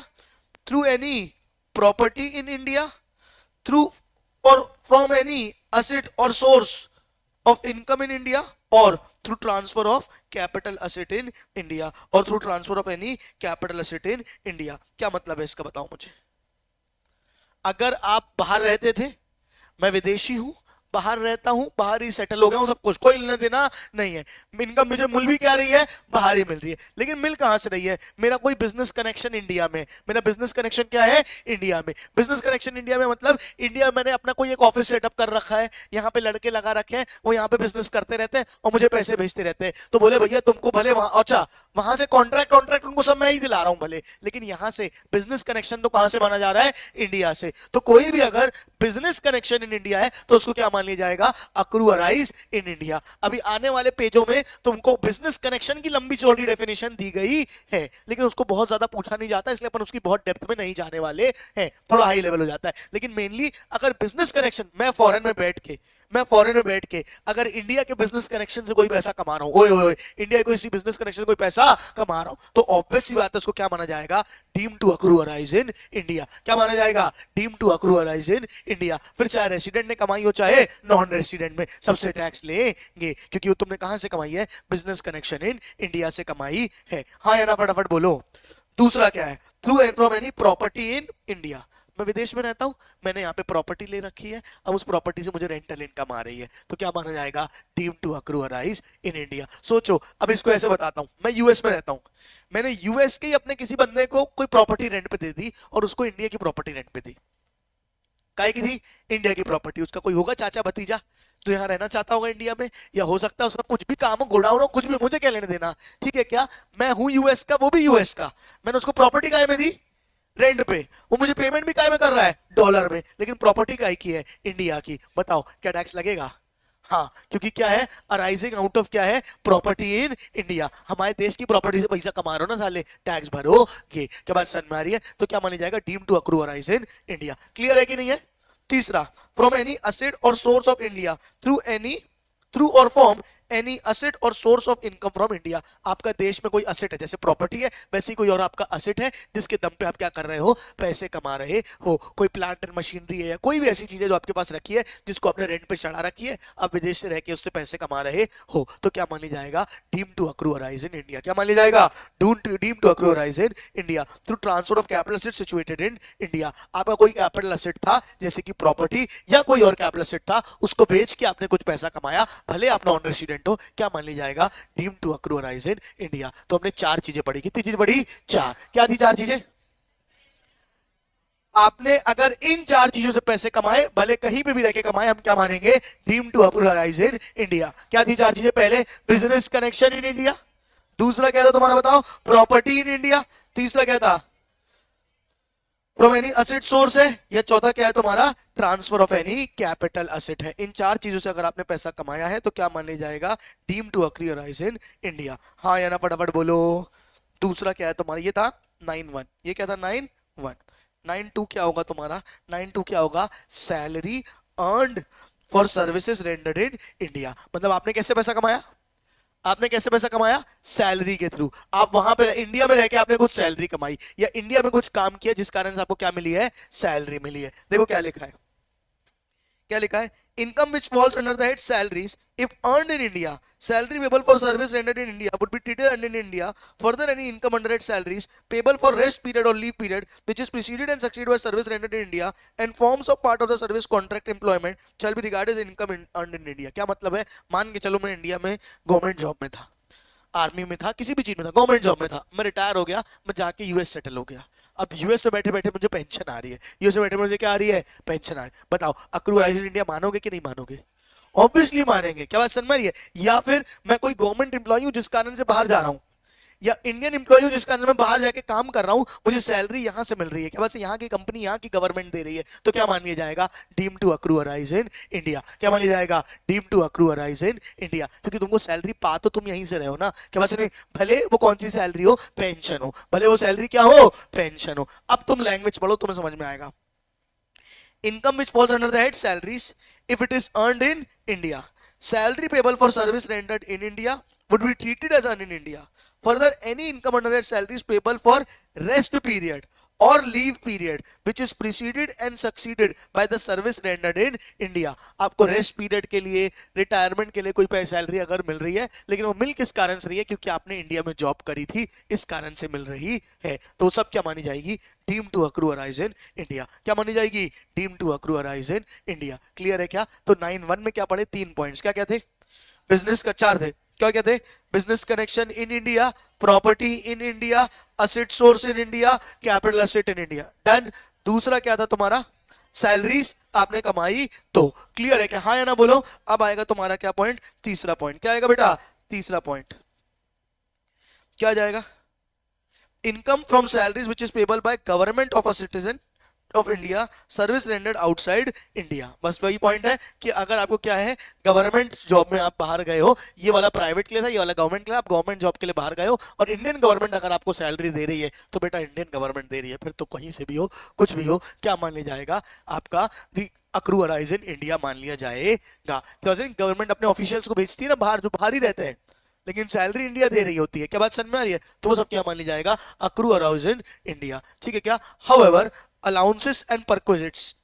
through any property in India, through और फ्रॉम एनी असेट और source of income in India, और through transfer of capital asset in India, और through transfer of any capital asset in India. क्या मतलब है इसका बताओ मुझे। अगर आप बाहर रहते थे, मैं विदेशी हूं, बाहर रहता हूं, बाहर ही सेटल हो गया हूं, सब कुछ, कोई लेना देना नहीं है, इनकम मुझे मिल भी क्या रही है? बाहर ही मिल रही है। लेकिन मिल कहां से रही है? मेरा कोई बिजनेस कनेक्शन इंडिया में, मेरा बिजनेस कनेक्शन क्या है? इंडिया में। बिजनेस कनेक्शन इंडिया में मतलब इंडिया मैंने अपना कोई एक ऑफिस सेटअप कर रखा है, यहाँ पे लड़के लगा रखे हैं, वो यहाँ पे बिजनेस करते रहते हैं और मुझे पैसे भेजते रहते हैं। तो बोले भैया तुमको भले वहां, अच्छा वहां से कॉन्ट्रैक्ट उनको सब मैं ही दिला रहा हूं भले, लेकिन यहाँ से बिजनेस कनेक्शन तो कहां से माना जा रहा है? इंडिया से। तो कोई भी अगर बिजनेस कनेक्शन इन इंडिया है तो उसको क्या मान लिया जाएगा? Accrue arise in India. अभी आने वाले पेजों में तुमको बिजनेस कनेक्शन की लंबी चौड़ी डेफिनेशन दी गई है, लेकिन उसको बहुत ज्यादा पूछा नहीं जाता, इसलिए अपन उसकी बहुत डेप्थ में नहीं जाने वाले हैं, थोड़ा हाई लेवल हो जाता है। लेकिन मेनली अगर बिजनेस कनेक्शन, मैं फॉरेन में बैठ के अगर इंडिया के बिजनेस कनेक्शन से कोई पैसा कमा रहा हूं, ओए ओए इंडिया के किसी बिजनेस कनेक्शन से कोई पैसा कमा रहा हूं, तो ऑब्वियस सी बात है उसको क्या माना जाएगा? Deem to accrue arise in India. क्या माना जाएगा? Deem to accrue arise in India. फिर चाहे रेसिडेंट ने कमाई हो चाहे नॉन रेसिडेंट में, सबसे टैक्स लेंगे, क्योंकि वो तुमने कहां से कमाई है? बिजनेस कनेक्शन इन इंडिया से कमाई है। हाँ या ना फटाफट बोलो। दूसरा क्या है? Through and from any property in India. मैं विदेश में रहता हूं, मैंने यहाँ पे प्रॉपर्टी ले रखी है, अब उस प्रॉपर्टी से मुझे रेंटल इनकम आ रही है, तो क्या माना जाएगा? Deem to accrue arise in India. सोचो, अब इसको ऐसे बताता हूं, मैं यूएस में रहता हूं, मैंने यूएस के अपने किसी बंदे को कोई प्रॉपर्टी रेंट पे दे दी और उसको इंडिया की प्रॉपर्टी रेंट पे दी। काहे की थी? इंडिया की प्रॉपर्टी। उसका कोई होगा चाचा भतीजा तो यहाँ रहना चाहता होगा इंडिया में, या हो सकता है उसका कुछ भी काम हो, गोडाउन हो, कुछ भी, मुझे क्या लेने देना, ठीक है क्या? मैं हूं यूएस का, वो भी यूएस का, मैंने उसको प्रॉपर्टी काहे में दी? रेंट पे। वो मुझे पेमेंट भी काय में कर रहा है? डॉलर में, लेकिन प्रॉपर्टी काय की है? इंडिया की। बताओ क्या टैक्स लगेगा? हाँ, क्योंकि क्या है? अराइजिंग आउट ऑफ क्या है? Property in India. हमारे देश की प्रॉपर्टी से पैसा कमा रहे हो ना साले, टैक्स भरोगे। क्या बात समझ में आ रही है? तो क्या माना जाएगा? Deem to accrue arise in India. Clear है कि नहीं है? तीसरा, फ्रॉम एनी असेट और सोर्स ऑफ इंडिया थ्रू और फॉर्म एनी असेट और source of income from India. आपका देश में कोई असेट है, जैसे प्रॉपर्टी है वैसे ही कोई और आपका असेट है जिसके दम पे आप क्या कर रहे हो, पैसे कमा रहे हो। कोई प्लांट एंड मशीनरी है या कोई भी ऐसी चीज है जो आपके पास रखी है जिसको आपने रेंट पे चढ़ा रखी है, आप विदेश से रह के उससे पैसे कमा रहे हो, तो क्या मान लिया जाएगा, deem to accrue arise in India. क्या मान लिया जाएगा, deem to accrue arise in India through transfer of capital asset situated in India. आपका कोई कैपिटल असेट था जैसे कि प्रॉपर्टी या कोई और कैपिटल असेट था, उसको बेच के आपने कुछ पैसा कमाया, भले आप नॉन रेसिडेंट हो, क्या मान लिया जाएगा, deem to accrue arise in India. तो हमने चार चीजें पढ़ी, कितनी चीजें पढ़ी, चार। क्या थी चार चीजें, आपने अगर इन चार चीजों से पैसे कमाए, भले कहीं पे भी रह के कमाए, हम क्या मानेंगे, डीम टू अप्रूवलाइज इन इंडिया। क्या थी चार चीजें, पहले बिजनेस कनेक्शन इन इंडिया, दूसरा क्या था तुम्हारा बताओ, प्रॉपर्टी इन इंडिया, तीसरा क्या था, फ्रॉम एनी असेट सोर्स है, या चौथा क्या है तुम्हारा, transfer of any capital asset है। इन चार चीजों से अगर आपने पैसा कमाया है तो क्या मान लिया जाएगा, डीम टू अक्रूवलाइज इन इंडिया। हाँ या ना फटाफट बोलो। दूसरा क्या है तुम्हारा, ये था 9(1), ये क्या था 9(1), 9(2) क्या होगा तुम्हारा, 9(2) क्या होगा, salary earned for services rendered in India. मतलब आपने कैसे पैसा कमाया, आपने कैसे पैसा कमाया, सैलरी के थ्रू। आप वहां पे इंडिया में रह के आपने कुछ सैलरी कमाई या इंडिया में कुछ काम किया जिस कारण से आपको क्या मिली है, सैलरी मिली है। देखो क्या लिखा है, क्या लिखा है, income which falls under the head salaries if earned in India, salary payable for service rendered in India would be treated earned in India. Further any income under head salaries payable for rest period और leave period which is preceded and succeeded by service rendered in India and forms of part of the service contract employment shall be regarded as income earned in India। क्या मतलब है, मान के चलो मैं India में government job में था, आर्मी में था, किसी भी चीज में था, गवर्नमेंट जॉब में था, मैं रिटायर हो गया, मैं जाके यूएस सेटल हो गया। अब यूएस में बैठे बैठे मुझे पेंशन आ रही है, यूएस में बैठे मुझे क्या आ रही है, पेंशन आ रही है। बताओ अक्रूवलाइज इन इंडिया मानोगे कि नहीं मानोगे, ऑब्वियसली मानेंगे। क्या बात समझ में आ रही है। या फिर मैं कोई गवर्नमेंट एम्प्लॉय हूं जिस कारण से बाहर जा रहा हूं, या इंडियन एम्प्लॉय हूं जिस कारण से मैं बाहर जाके काम कर रहा हूं, मुझे सैलरी यहां से मिल रही है, क्या बात, यहाँ की कंपनी, यहाँ की गवर्नमेंट दे रही है, तो क्या मान लिया जाएगा, deem to accrue arise in India. क्या मान लिया जाएगा, deem to accrue arise in India, क्योंकि तुमको सैलरी पा तो तुम यहीं से रहे हो ना। क्या बात नहीं, भले वो कौन सी सैलरी हो, पेंशन हो, भले वो सैलरी क्या हो, पेंशन हो। अब तुम लैंग्वेज पढ़ो, तुम्हें समझ में आएगा। income which falls under the head salaries if it is earned in India. Salary payable for service rendered in India would be treated as earned in India. Further, any income under that salary is payable for rest period और leave period which is preceded and succeeded by the service rendered in India. आपको rest period के लिए, retirement के लिए कोई salary अगर मिल रही है, लेकिन वो मिल किस कारण से रही है, क्योंकि आपने इंडिया में जॉब करी थी, इस कारण से मिल रही है, तो सब क्या मानी जाएगी, deem to accrue arise in India. क्या मानी जाएगी, deem to accrue arise in India. Clear है क्या। तो 9(1) में क्या पढ़े, 3 पॉइंट्स, क्या क्या थे, बिजनेस का 4 थे, क्या क्या थे, business connection in India, property in India, asset source in India, capital asset in India, done. दूसरा क्या था तुम्हारा, सैलरीज आपने कमाई, तो क्लियर है क्या, हाँ या ना बोलो। अब आएगा तुम्हारा क्या पॉइंट, तीसरा पॉइंट, क्या आएगा बेटा, तीसरा पॉइंट क्या आ जाएगा, income from salaries which is payable by government of a citizen of India, service rendered outside India. बस वही पॉइंट है कि अगर आपको क्या है, गवर्नमेंट जॉब में आप बाहर गए हो, ये वाला प्राइवेट के लिए था, ये वाला गवर्नमेंट के लिए, आप गवर्नमेंट जॉब के लिए बाहर गए हो और इंडियन गवर्नमेंट अगर आपको सैलरी दे रही है, तो बेटा इंडियन गवर्नमेंट दे रही है, फिर तो कहीं से भी हो, कुछ भी हो, क्या मान लिया जाएगा, आपका अक्रू अराइज इन इंडिया मान लिया जाएगा। गवर्नमेंट अपने ऑफिशियल्स को भेजती है ना बाहर, जो बाहर ही रहते हैं, लेकिन सैलरी इंडिया दे रही होती है, क्या बात समझ में आ रही है, तो वो सब क्या मान लिया जाएगा, अक्रू अराउज इन इंडिया। ठीक है क्या। However allowances and perquisites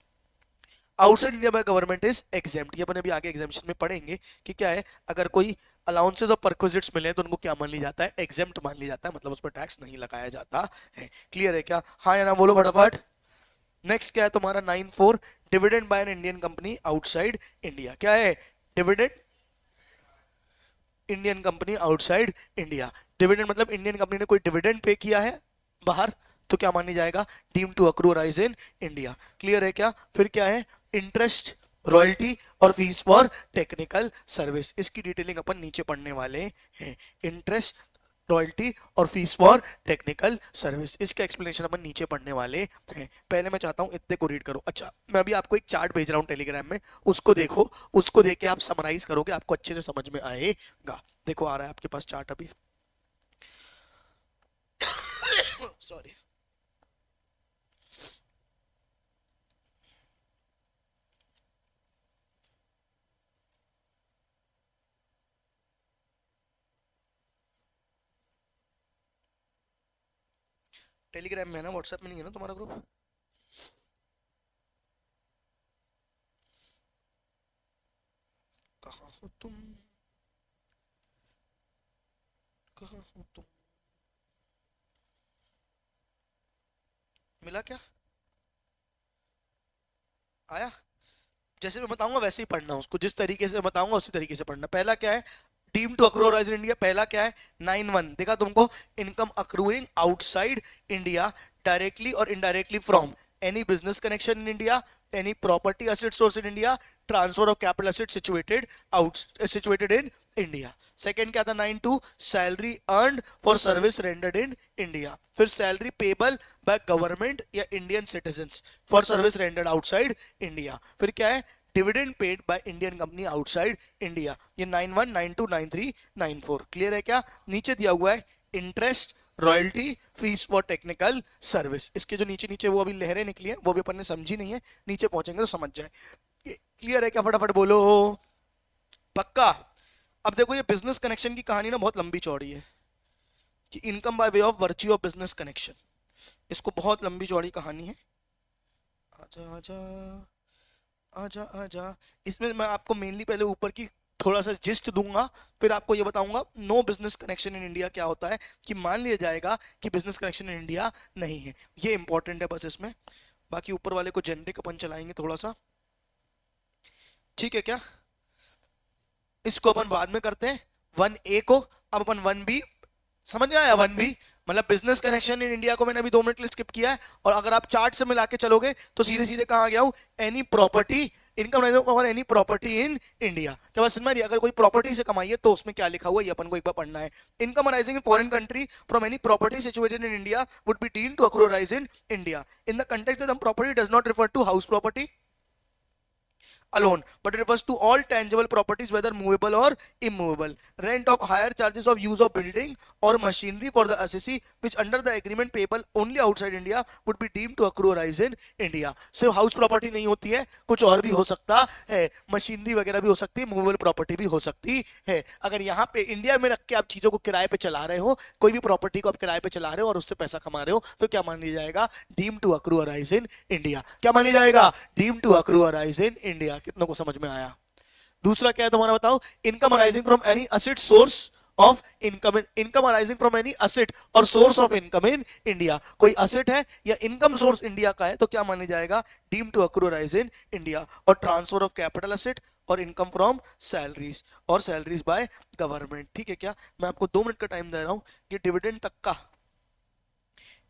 outside India by government is exempt. ये अपन अभी आगे एग्जामिनेशन में पढ़ेंगे कि क्या है, अगर कोई अलाउंसेस और परक्विजिट्स मिले तो उनको क्या मान लिया जाता है, एग्जेम्प्ट मान लिया जाता है, मतलब उस पर टैक्स नहीं लगाया जाता है। क्लियर है क्या, हाँ या ना बोलो फटाफट। नेक्स्ट क्या है तुम्हारा 9(4), dividend by an Indian company outside India. क्या है, dividend Indian company outside India. Dividend मतलब इंडियन कंपनी ने कोई डिविडेंड पे किया है बाहर, तो क्या मानी जाएगा, deem to accrue rise in India. Clear है क्या। फिर क्या है, इंटरेस्ट, रॉयल्टी और फीस फॉर टेक्निकल सर्विस, इसकी डिटेलिंग अपन नीचे पढ़ने वाले हैं। इंटरेस्ट, रॉयल्टी और फीस फॉर टेक्निकल सर्विस, इसका एक्सप्लेनेशन अपन नीचे पढ़ने वाले हैं। पहले मैं चाहता हूं इतने को रीड करो। अच्छा, मैं अभी आपको एक चार्ट भेज रहा हूं टेलीग्राम में, उसको देखो, उसको देख के आप समराइज करोगे, आपको अच्छे से समझ में आएगा। देखो आ रहा है आपके पास चार्ट अभी। सॉरी। टेलीग्राम में है ना, व्हाट्सएप में नहीं है ना तुम्हारा ग्रुप? कहाँ हो तुम, कहाँ हो तुम? मिला क्या? आया? जैसे मैं बताऊंगा वैसे ही पढ़ना उसको, जिस तरीके से बताऊंगा उसी तरीके से पढ़ना। पहला क्या है, deem to accrue arise in India. पहला क्या है, 9(1) देखा तुमको, income accruing outside India directly और indirectly from any business connection in India, any property asset source in India, transfer of capital asset situated in India. Second क्या था, 9(2), salary earned for service rendered in India. फिर salary payable by government या Indian citizens for service rendered outside India. फिर क्या है, dividend paid by Indian company outside India. ये 9(1), 9(2), 9(3), 9(4) clear है क्या? नीचे दिया हुआ है interest, royalty, fees for technical service. इसके जो नीचे नीचे वो अभी लहरें निकली हैं वो भी अपन ने समझी नहीं है, नीचे पहुंचेंगे तो समझ जाए। क्लियर है क्या? फटाफट बोलो, पक्का? अब देखो ये बिजनेस कनेक्शन की कहानी ना बहुत लंबी चौड़ी है, कि income by way of virtue of business connection, इसको बहुत लंबी चौड़ी कहानी है। आजा आजा आजा आजा। इसमें मैं आपको मेनली पहले ऊपर की थोड़ा सा जिस्ट दूंगा, फिर आपको ये बताऊंगा no business connection in India क्या होता है, कि मान लिया जाएगा कि बिजनेस कनेक्शन इन इंडिया नहीं है। ये इंपॉर्टेंट है बस इसमें, बाकी ऊपर वाले को जेनरिक अपन चलाएंगे थोड़ा सा, ठीक है क्या? इसको अपन बाद में करते हैं 1A को। अब अपन 1B, समझ में आया? 1B मतलब बिजनेस कनेक्शन इन इंडिया को मैंने अभी 2 मिनट के लिए स्किप किया है, और अगर आप चार्ट से मिला के चलोगे तो सीधे सीधे कहां गया हूं, एनी प्रॉपर्टी इनकम और एनी प्रॉपर्टी इन इंडिया। क्या बात समझ में आ रही है? अगर कोई प्रॉपर्टी से कमाई है तो उसमें क्या लिखा हुआ है ये अपन को एक बार पढ़ना है। Income arising in foreign country from any property situated in India would be deemed to accrue arise in India in the context that property does not refer to house property alone, but it refers to all tangible properties whether movable or immovable. Rent of higher charges of use of building or machinery for the assessee which under the agreement payable only outside India would be deemed to accrue rise in India. सिर्फ house property नहीं होती है, कुछ और भी हो सकता है, मशीनरी वगैरह भी हो सकती है, मूवेबल प्रॉपर्टी भी हो सकती है। अगर यहाँ पे इंडिया में रख के आप चीजों को किराए पे चला रहे हो, कोई भी प्रॉपर्टी को आप किराए पे चला रहे हो और उससे पैसा कमा रहे हो, तो क्या मान लिया जाएगा, deem to accrue rise in India. क्या मान लिया जाएगा, deem to accrue rise in India. कितनों को समझ में आया? दूसरा क्या है तुम्हारा बताओ, income arising from any asset source of income, income arising from any asset और source of income in India. कोई असेट है या इनकम सोर्स इंडिया का है तो क्या मान लिया जाएगा, deem to accrue rise in India. और ट्रांसफर ऑफ कैपिटल असेट और इनकम फ्रॉम सैलरीज और सैलरीज बाय गवर्नमेंट। ठीक है क्या? मैं आपको 2 मिनट का टाइम दे रहा हूं, ये डिविडेंड तक का,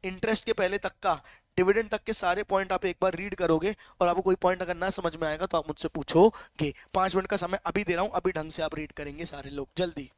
इंटरेस्ट के पहले तक का, डिविडेंड तक के सारे पॉइंट आप एक बार रीड करोगे, और आपको कोई पॉइंट अगर ना समझ में आएगा तो आप मुझसे पूछोगे। 5 मिनट का समय अभी दे रहा हूं, अभी ढंग से आप रीड करेंगे सारे लोग, जल्दी।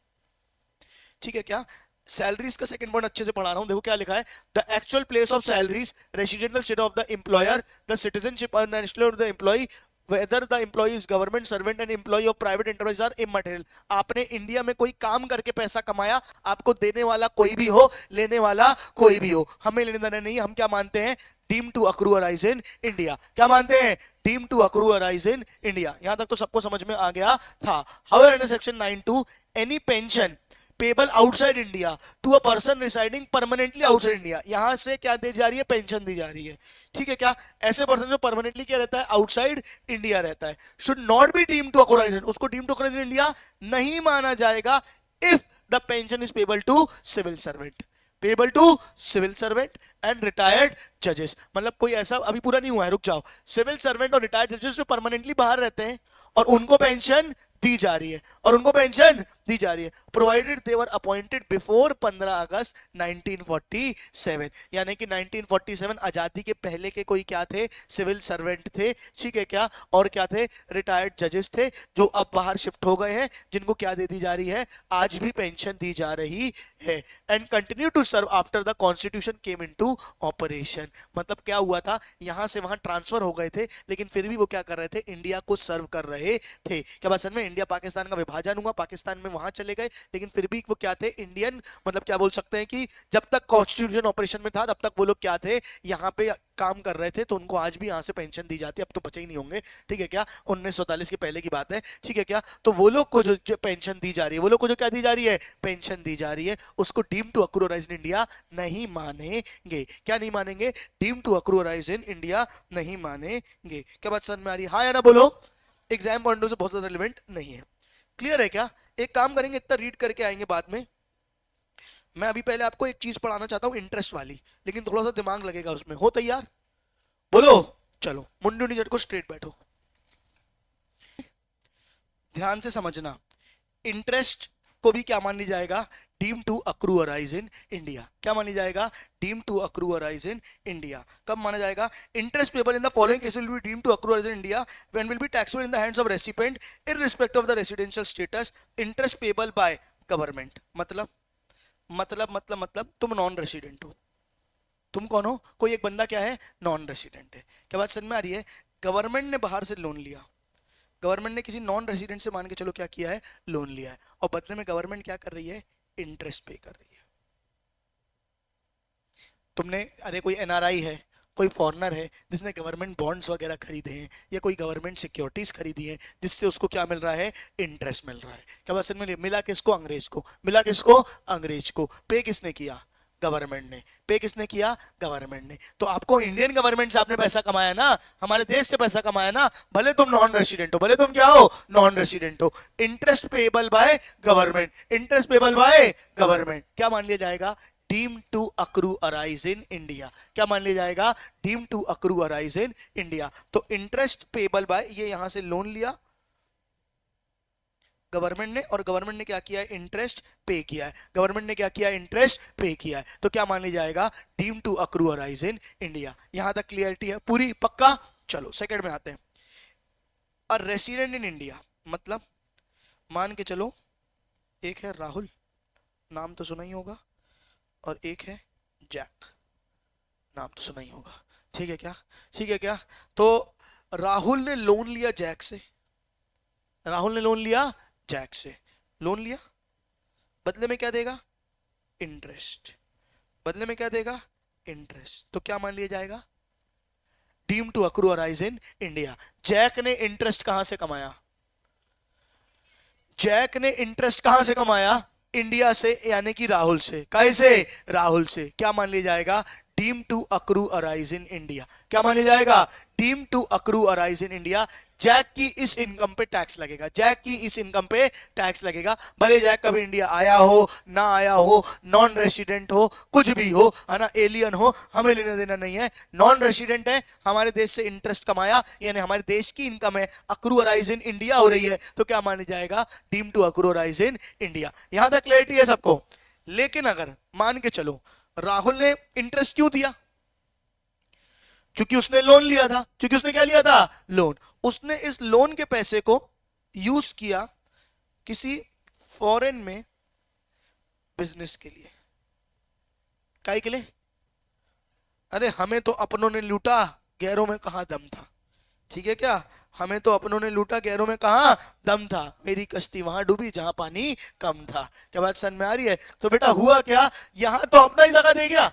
ठीक है क्या? सैलरीज का सेकंड पॉइंट अच्छे से पढ़ा रहा हूं, देखो क्या लिखा है, the actual place of salaries residential state of the employer, the citizenship और national of the employee, whether the employee is government servant and employee of private enterprise are immaterial। आपने इंडिया में कोई काम करके पैसा कमाया, आपको देने वाला कोई भी हो, लेने वाला कोई भी हो, हमें लेने देना नहीं। हम क्या मानते हैं, deem to accrue rise in India. क्या मानते हैं, deem to accrue rise in India. यहां तक तो सबको समझ में आ गया था। However under section 9(2) any pension payable outside India to a person residing permanently outside India, यहां से क्या दी जा रही है, पेंशन दी जा रही है। ठीक है क्या? ऐसे पर्सन जो परमानेंटली क्या रहता है, आउटसाइड इंडिया रहता है, should not be deemed to accrue arise, उसको डीम्ड टू अक्रूराइज इंडिया नहीं माना जाएगा if the pension is payable to civil servant, payable to civil servant and retired जजेस। मतलब कोई ऐसा अभी पूरा नहीं हुआ है, रुक जाओ, सिविल सर्वेंट और रिटायर्ड जजेस जो परमानेंटली बाहर रहते हैं और उनको पेंशन दी जा रही है, और उनको पेंशन दी जा रही है, प्रोवाइडेड दे वर अपॉइंटेड बिफोर 15 अगस्त 1947। यानी कि 1947 आजादी के पहले के कोई क्या थे, सिविल सर्वेंट थे। ठीक है क्या? और क्या थे, रिटायर्ड जजेस थे, जो अब बाहर शिफ्ट हो गए हैं, जिनको क्या दे दी जा रही है, आज भी पेंशन दी जा रही है। And continue to serve after the constitution came into operation. मतलब क्या हुआ था, यहां से वहां ट्रांसफर हो गए थे, लेकिन फिर भी वो क्या कर रहे थे, इंडिया को सर्व कर रहे थे। क्या बात समझ में? इंडिया पाकिस्तान का विभाजन हुआ, पाकिस्तान में वहां चले गए, लेकिन फिर भी वो क्या थे, इंडियन, मतलब क्या बोल सकते हैं कि जब तक कॉन्स्टिट्यूशन ऑपरेशन में था तब तक वो लोग क्या थे, यहाँ पे काम कर रहे थे, तो उनको आज भी यहाँ से पेंशन दी जाती है। अब तो बचे ही नहीं होंगे, ठीक है क्या, 1947 के पहले की बात है, ठीक है क्या। तो वो लोग को जो पेंशन दी जा रही है, वो लोग को जो क्या दी जा रही है, पेंशन दी जा रही है, उसको deem to accrue arise in India नहीं मानेंगे। क्या नहीं मानेंगे, deem to accrue arise in India नहीं मानेंगे। क्या बात समझ में आ रही है, हाँ या ना बोलो। एग्जाम पॉइंट ऑफ से बहुत ज्यादा रिलेवेंट नहीं है। क्लियर है क्या। एक काम करेंगे, इतना रीड करके आएंगे बाद में। मैं अभी पहले आपको एक चीज पढ़ाना चाहता हूं इंटरेस्ट वाली, लेकिन थोड़ा सा दिमाग लगेगा उसमें। हो तैयार, बोलो। चलो मुंडू निजट को स्ट्रेट बैठो, ध्यान से समझना। इंटरेस्ट को भी क्या मान लिया जाएगा, deem to accrue arise in India. क्या मान लिया जाएगा, deem to accrue arise in India. कब माना जाएगा, interest payable in the following case will be deem to accrue arise in India when will be taxable in the hands of recipient irrespective of the residential status. Interest payable by government, मतलब तुम non resident हो। तुम कौन हो, कोई एक बंदा क्या है, नॉन रेसिडेंट है। क्या बात समझ में आ रही है। गवर्नमेंट ने बाहर से लोन लिया, गवर्नमेंट ने किसी नॉन रेसिडेंट से मान के चलो क्या किया है, लोन लिया है, और बदले में गवर्नमेंट क्या कर रही है, इंटरेस्ट पे कर रही है। तुमने, अरे कोई एनआरआई है, कोई फॉरेनर है जिसने गवर्नमेंट बॉन्ड्स वगैरह खरीदे हैं या कोई गवर्नमेंट सिक्योरिटीज खरीदी है, जिससे उसको क्या मिल रहा है, इंटरेस्ट मिल रहा है। क्या बात समझ में, मिला किसको, अंग्रेज को। मिला किसको, अंग्रेज को। पे किसने किया, गवर्नमेंट ने। पे किसने किया, गवर्नमेंट ने। तो आपको इंडियन गवर्नमेंट से आपने पैसा कमाया ना, हमारे देश से पैसा कमाया ना, भले तुम नॉन रेसिडेंट हो, भले तुम क्या हो, नॉन रेसिडेंट हो। Interest payable by government, interest payable by government. क्या मान लिया जाएगा, deem to accrue arise in India. क्या मान लिया जाएगा, deem to accrue arise in India. तो इंटरेस्ट पेबल बाय, ये यहां से लोन लिया गवर्नमेंट ने, और गवर्नमेंट ने क्या किया है, इंटरेस्ट पे किया है। गवर्नमेंट ने क्या किया है, इंटरेस्ट पे किया है। तो क्या मान लिया जाएगा, deem to accrue arise in India. यहां तक क्लियरिटी है पूरी, पक्का। चलो सेकंड में आते हैं। अ रेसिडेंट इन इंडिया, मतलब मान के चलो एक है राहुल, नाम तो सुना ही होगा, और एक है जैक, नाम तो सुना ही होगा, ठीक है क्या, ठीक है क्या। तो राहुल ने लोन लिया जैक से, राहुल ने लोन लिया जैक से, लोन लिया, बदले में क्या देगा, इंटरेस्ट। बदले में क्या देगा, इंटरेस्ट। तो क्या मान लिया जाएगा, deem to accrue arise in India. Jack ने इंटरेस्ट कहां से कमाया, जैक ने इंटरेस्ट कहां से कमाया, इंडिया से, यानी कि राहुल से। कैसे, राहुल से। क्या मान लिया जाएगा, deem to accrue arise in India. क्या मान लिया जाएगा, deem to accrue arise in India. Jack की इस इनकम पे टैक्स लगेगा, जैक की इस इनकम पे टैक्स लगेगा, भले जैक कभी इंडिया आया हो ना आया हो, नॉन रेसिडेंट हो, कुछ भी हो, है ना, एलियन हो, हमें लेना देना नहीं है। नॉन रेसिडेंट है, हमारे देश से इंटरेस्ट कमाया, यानी हमारे देश की इनकम है, अक्रू अराइज इन इंडिया हो रही है, तो क्या माना जाएगा, deem to accrue arise in India. यहां तक क्लैरिटी है सबको। लेकिन अगर मान के चलो राहुल ने इंटरेस्ट क्यों दिया, क्योंकि उसने लोन लिया था, क्योंकि उसने क्या लिया था, लोन। उसने इस लोन के पैसे को यूज किया किसी फॉरेन में बिजनेस के लिए। काय के लिए, अरे हमें तो अपनों ने लूटा, गैरों में कहां दम था, ठीक है क्या, हमें तो अपनों ने लूटा, गैरों में कहां दम था, मेरी कश्ती वहां डूबी जहां पानी कम था। क्या बात समझ में आ रही है। तो बेटा हुआ क्या, यहां तो अपना ही दगा दे गया,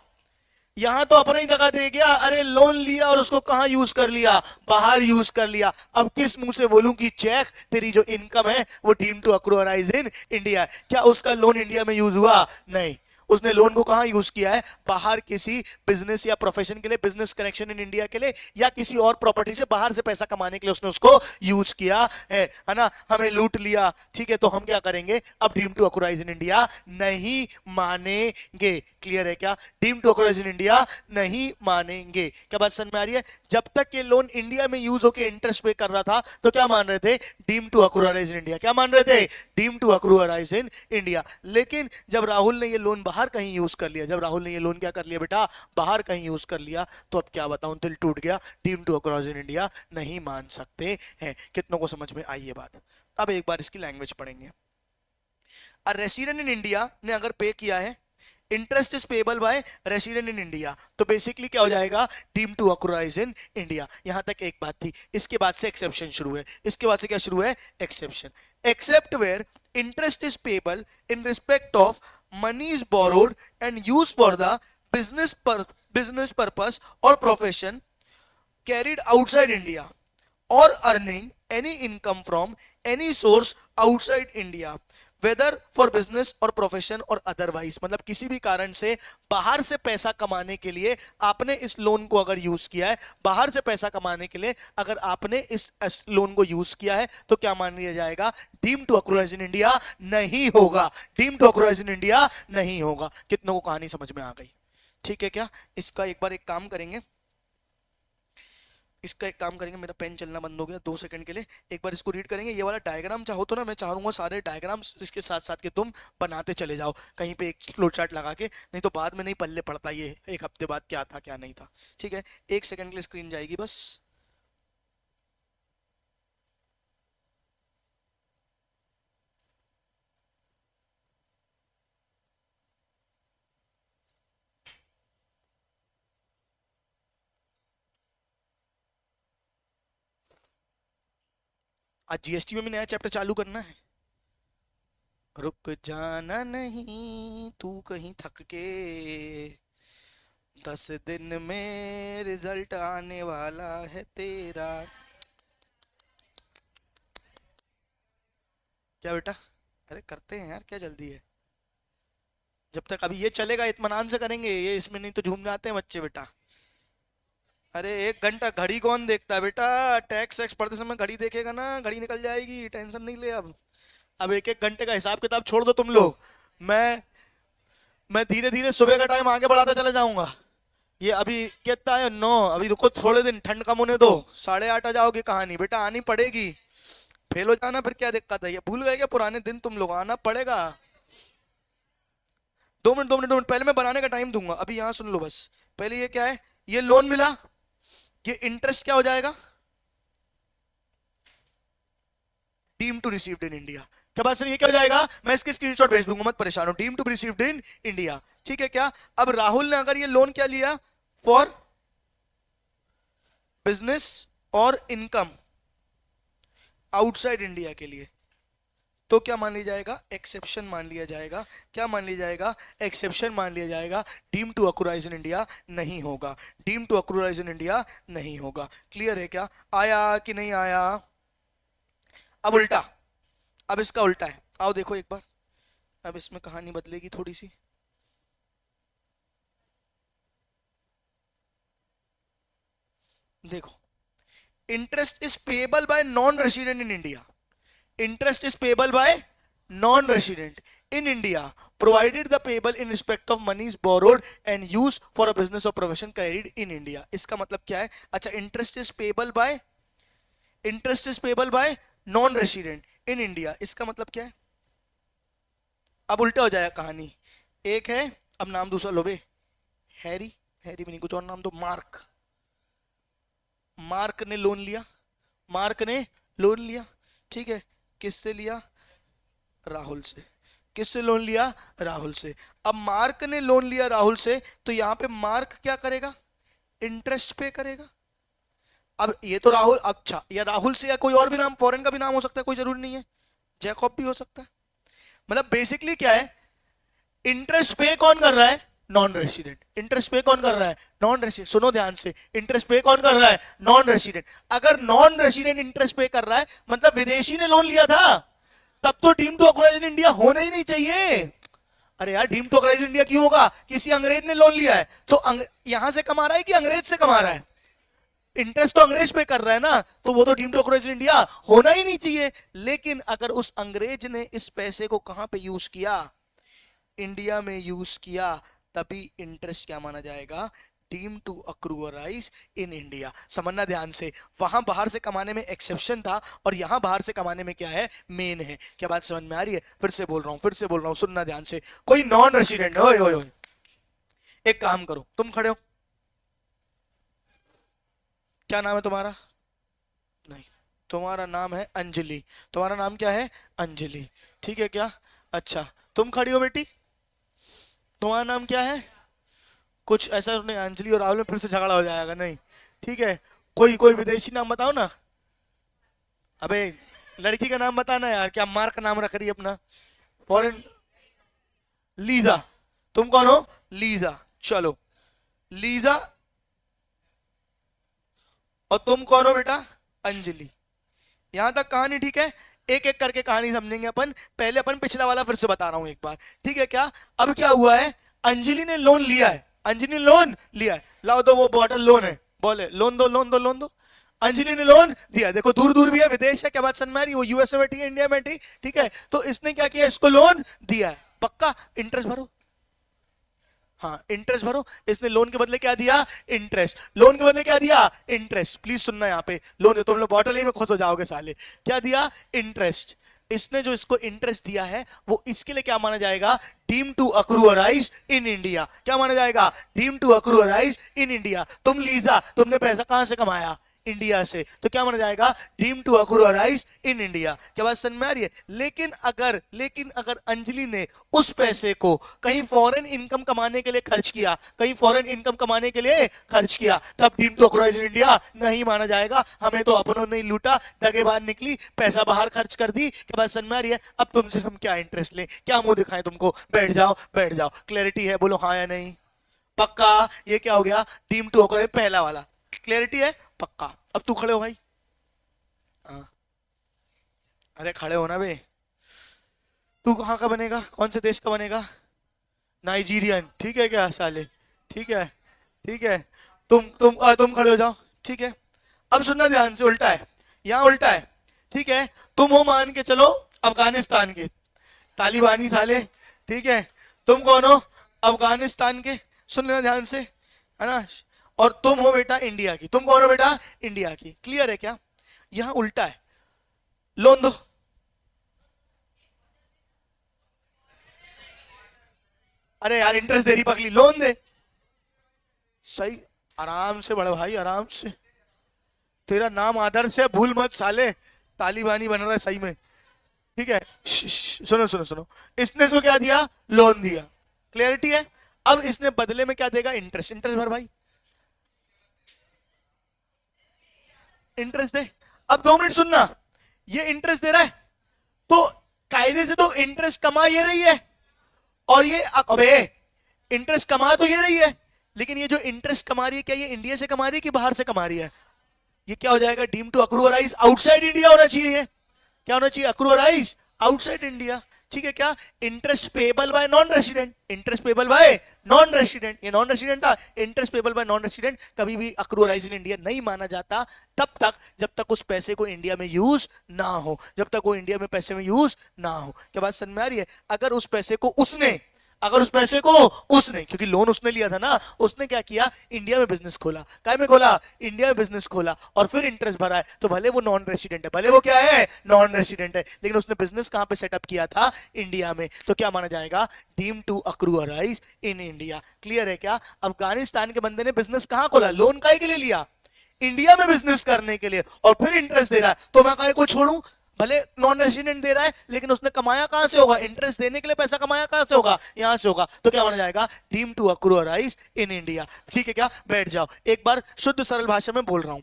यहां तो अपना ही दगा दे गया। अरे लोन लिया और उसको कहां यूज कर लिया, बाहर यूज कर लिया। अब किस मुंह से बोलूं कि चेक, तेरी जो इनकम है वो deem to accrue arise in India. क्या उसका लोन इंडिया में यूज हुआ, नहीं। उसने लोन को कहां यूज किया है, बाहर किसी बिजनेस या प्रोफेशन के लिए, बिजनेस कनेक्शन इन इंडिया के लिए, या किसी और प्रॉपर्टी से बाहर से पैसा कमाने के लिए उसने उसको यूज किया है ना। हमें लूट लिया, ठीक है, तो हम क्या करेंगे, अब deem to accrue arise in India नहीं मानेंगे। क्लियर है क्या, deem to accrue arise in India नहीं मानेंगे। क्या बात समझ में आ रही है। जब तक ये लोन इंडिया में यूज होकर इंटरेस्ट पे कर रहा था, तो क्या मान रहे थे, deem to accrue arise in India. क्या मान रहे थे, deem to accrue arise in India. लेकिन जब राहुल ने ये लोन बाहर कहीं यूज कर लिया, जब राहुल ने ये लोन क्या कर लिया बेटा, बाहर कहीं यूज कर लिया, तो अब क्या बताऊं, दिल टूट गया। Deem to accrue arise in India नहीं मान सकते हैं। कितनों को समझ में आई ये बात। अब एक बार इसकी लैंग्वेज पढ़ेंगे। अ रेसिडेंट इन इंडिया ने अगर पे किया है, interest is payable by resident in India, तो बेसिकली क्या हो जाएगा, deem to accrue arise in India. यहां तक एक बात थी, इसके बाद से एक्सेप्शन शुरू है। इसके बाद से क्या शुरू है, exception. Except where interest is payable in respect of money is borrowed and use for the business purpose और profession carried outside India or earning any income from any source outside India whether for business or profession or otherwise। मतलब किसी भी कारण से बाहर से पैसा कमाने के लिए आपने इस लोन को अगर यूज किया है, बाहर से पैसा कमाने के लिए अगर आपने इस लोन को यूज किया है तो क्या मान लिया जाएगा? Deem to accrue arise in India नहीं होगा, deem to accrue arise in India नहीं होगा। कितनों को कहानी समझ में आ गई? ठीक है क्या? इसका एक बार एक काम करेंगे, मेरा पेन चलना बंद हो गया 2 सेकंड के लिए। एक बार इसको रीड करेंगे। ये वाला डायग्राम चाहो तो ना मैं चाहूंगा सारे डायग्राम्स इसके साथ साथ के तुम बनाते चले जाओ कहीं पे एक फ्लो चार्ट लगा के, नहीं तो बाद में नहीं पल्ले पड़ता ये एक हफ्ते बाद क्या था क्या नहीं था। ठीक है, 1 सेकंड के लिए स्क्रीन जाएगी बस। आज जीएसटी में भी नया चैप्टर चालू करना है। रुक जाना नहीं तू कहीं थक के, 10 दिन में रिजल्ट आने वाला है तेरा। क्या बेटा? अरे करते हैं यार, क्या जल्दी है? जब तक अभी ये चलेगा इत्मीनान से करेंगे ये, इसमें नहीं तो झूम जाते हैं बच्चे बेटा। अरे 1 घंटा घड़ी कौन देखता है बेटा? टैक्स वैक्स पढ़ते समय घड़ी देखेगा ना, घड़ी निकल जाएगी, टेंशन नहीं ले। अब 1-1 घंटे का हिसाब किताब छोड़ दो तुम लोग। मैं धीरे धीरे सुबह का टाइम आगे बढ़ाता चला जाऊंगा। ये अभी कितना है? 9। अभी रुको थोड़े दिन, ठंड कम होने दो, 8:30 आ जाओगी। कहानी बेटा आनी पड़ेगी, फेल हो जाना फिर क्या दिक्कत है? ये भूल गए क्या पुराने दिन? तुम लोग आना पड़ेगा। 2 मिनट पहले मैं बनाने का टाइम दूंगा। अभी यहाँ सुन लो बस। पहले ये क्या है? ये लोन मिला, ये इंटरेस्ट क्या हो जाएगा? Deem to received in India. क्या बात सुनिए, ये क्या हो जाएगा? मैं इसके स्क्रीनशॉट भेज दूंगा, मत परेशान हो। Deem to received in India, ठीक है क्या? अब राहुल ने अगर ये लोन क्या लिया? फॉर बिजनेस और इनकम आउटसाइड इंडिया के लिए, तो क्या मान लिया जाएगा? एक्सेप्शन मान लिया जाएगा। क्या मान लिया जाएगा? एक्सेप्शन मान लिया जाएगा। Deem to accrue arise in India नहीं होगा, deem to accrue arise in India नहीं होगा। क्लियर है क्या? आया कि नहीं आया? अब उल्टा, अब इसका उल्टा है। आओ देखो एक बार, अब इसमें कहानी बदलेगी थोड़ी सी। देखो, interest is payable by non resident in India, interest is payable by non-resident in India provided the payable in respect of money is borrowed and used for a business or profession carried in India। इसका मतलब क्या है? अच्छा, interest is payable by non-resident in India, इसका मतलब क्या है? अब उल्टा हो जाएगा कहानी। एक है, अब नाम दूसरा लो बे, हैरी, हैरी भी नहीं, कुछ और नाम दो, मार्क। मार्क ने लोन लिया, मार्क ने लोन लिया, ठीक है। किससे लिया? राहुल से। किससे लोन लिया? राहुल से। अब मार्क ने लोन लिया राहुल से, तो यहां पे मार्क क्या करेगा? इंटरेस्ट पे करेगा। अब ये तो राहुल, अच्छा, या राहुल से या कोई और भी नाम, फॉरेन का भी नाम हो सकता है, कोई जरूरी नहीं है, जैकब भी हो सकता है। मतलब बेसिकली क्या है? इंटरेस्ट पे कौन कर रहा है? Non resident. इंटरेस्ट पे कौन कर रहा है? Non resident. सुनो ध्यान से, इंटरेस्ट पे कौन कर रहा है? Non resident. अगर नॉन रेसिडेंट इंटरेस्ट पे कर रहा है, मतलब विदेशी ने लोन लिया था, तब तो deem to accrue arise in India होना ही नहीं चाहिए। अरे यार, deem to accrue arise in India क्यों होगा? किसी अंग्रेज ने लोन लिया है, तो यहां से कमा रहा है कि अंग्रेज से कमा रहा है? इंटरेस्ट तो अंग्रेज पे कर रहा है ना, तो वो तो deem to accrue arise in India होना ही नहीं चाहिए। लेकिन अगर उस अंग्रेज ने इस पैसे को कहां पे यूज किया? इंडिया में यूज किया, तभी इंटरेस्ट क्या माना जाएगा? Deem to accrue arise in India. समझना ध्यान से, वहां बाहर से कमाने में एक्सेप्शन था और यहां बाहर से कमाने में क्या है? मेन है। क्या बात समझ में आ रही है? फिर से बोल रहा हूं, सुनना ध्यान से। कोई नॉन रेसिडेंट, ओए ओए ओए, एक काम करो, तुम खड़े हो, क्या नाम है तुम्हारा? नहीं, तुम्हारा नाम है अंजलि। तुम्हारा नाम क्या है? अंजलि, ठीक है क्या? अच्छा, तुम खड़ी हो बेटी, तुम्हारा नाम क्या है? कुछ ऐसा नहीं, अंजलि और राहुल में फिर से झगड़ा हो जाएगा, नहीं, ठीक है। कोई कोई विदेशी नाम बताओ ना। अबे लड़की का नाम बताना यार, क्या मार्क नाम रख रही है अपना, फॉरेन। लीजा। तुम कौन हो? लीजा। चलो लीजा। और तुम कौन हो बेटा? अंजलि। यहां तक कहानी ठीक है? एक एक करके कहानी समझेंगे अपन। पहले अपन पिछला वाला फिर से बता रहा हूं एक बार, ठीक है क्या? अब क्या हुआ है, अंजलि ने लोन लिया है, अंजलि ने लोन लिया है। लाओ तो वो बॉटल लोन है, बोले लोन दो लोन दो लोन दो। अंजलि ने लोन दिया, देखो दूर दूर भी है, विदेश है, क्या बात समझ में आ रही है? वो यूएस में बैठी है, इंडिया में बैठी, ठीक है? तो इसने क्या किया, इसको लोन दिया है, पक्का इंटरेस्ट भरो। हाँ इंटरेस्ट भरो। इसने लोन के बदले क्या दिया? इंटरेस्ट। लोन के बदले क्या दिया? इंटरेस्ट। प्लीज सुनना यहाँ पे, लोन तुम लोग बॉटल ही में खुश हो जाओगे साले। क्या दिया? इंटरेस्ट। इसने जो इसको इंटरेस्ट दिया है वो इसके लिए क्या माना जाएगा? Deem to accrue arise in India. क्या माना जाएगा? Deem to accrue arise in India. तुम लीजा, तुमने पैसा कहां से कमाया? इंडिया से, तो क्या माना जाएगा? Deem to accrue arise in India. क्या बात समझ में आ रही है? लेकिन अगर अंजलि ने उस पैसे को कहीं फॉरेन इनकम कमाने के लिए खर्च किया, कहीं फॉरेन इनकम कमाने के लिए खर्च किया, तब deem to accrue arise in India नहीं माना जाएगा। हमें तो अपनों ने लूटा, दगेबाज निकली, पैसा बाहर खर्च कर दी। क्या बात समझ में आ रही है? अब तुमसे हम क्या इंटरेस्ट लें, क्या मुंह दिखाएं तुमको? बैठ जाओ बैठ जाओ। क्लैरिटी है? बोलो हाँ या नहीं। पक्का? ये क्या हो गया? डीम टू अक्रू, पहला वाला। क्लैरिटी है? पक्का। अब तू खड़े हो भाई। हाँ। अरे खड़े हो ना बे। तू कहाँ का बनेगा, कौन से देश का बनेगा? नाइजीरियन, ठीक है क्या साले? ठीक है ठीक है। तुम खड़े हो जाओ, ठीक है? अब सुनना ध्यान से, उल्टा है, यहाँ उल्टा है, ठीक है? तुम हो मान के चलो अफगानिस्तान के तालिबानी साले, ठीक है? तुम कौन हो? अफगानिस्तान के। सुन लेना ध्यान से, है ना? और तुम हो बेटा इंडिया की। तुम कौन हो बेटा? इंडिया की। क्लियर है क्या? यहां उल्टा है। लोन दो। अरे यार इंटरेस्ट दे रही पगली, लोन दे। सही, आराम से बड़े भाई, आराम से। तेरा नाम आदर्श है, भूल मत साले। तालिबानी बन रहा है सही में, ठीक है? सुनो सुनो सुनो। इसने इसको क्या दिया? लोन दिया। क्लियरिटी है? अब इसने बदले में क्या देगा? इंटरेस्ट। इंटरेस्ट भर भाई, इंटरेस्ट दे। अब 2 मिनट सुनना, ये इंटरेस्ट दे रहा है तो कायदे से तो इंटरेस्ट कमा ये रही है, और ये अबे इंटरेस्ट कमा तो ये रही है, लेकिन ये जो इंटरेस्ट कमा रही है क्या ये इंडिया से कमा रही है कि बाहर से कमा रही है? ये क्या हो जाएगा? Deem to accrue arise outside India होना चाहिए। क्या होना चाहिए? अक्रू अराइज आउटसाइड इंडिया, ठीक है क्या? Interest payable by non resident, interest payable by non resident, ये नॉन रेसिडेंट था, interest payable by non resident कभी भी अक्रू अराइज इन इंडिया नहीं माना जाता तब तक जब तक उस पैसे को इंडिया में यूज ना हो, जब तक वो इंडिया में पैसे में यूज ना हो। क्या बात समझ में आ रही है? अगर उस पैसे को उसने, क्योंकि लोन उसने लिया था ना, उसने क्या किया? इंडिया में बिजनेस खोला। काय में खोला? इंडिया में बिजनेस खोला, और फिर इंटरेस्ट भरा है, तो भले वो नॉन रेसिडेंट है, भले वो क्या है? नॉन रेसिडेंट है, लेकिन उसने बिजनेस कहां पे सेटअप किया था? इंडिया में। तो क्या माना जाएगा? Deem to accrue arise in India. Clear है क्या? अफगानिस्तान के बंदे ने बिजनेस कहां खोला? लोन काय के लिए लिया? इंडिया में बिजनेस करने के लिए, और फिर इंटरेस्ट दे रहा है, तो मैं काय को छोड़ू? भले नॉन रेसिडेंट दे रहा है, लेकिन उसने कमाया कहां से होगा? इंटरेस्ट देने के लिए पैसा कमाया कहां से होगा? यहां से होगा। तो क्या माना जाएगा? Deem to accrue arise in India. ठीक है क्या? बैठ जाओ, एक बार शुद्ध सरल भाषा में बोल रहा हूं।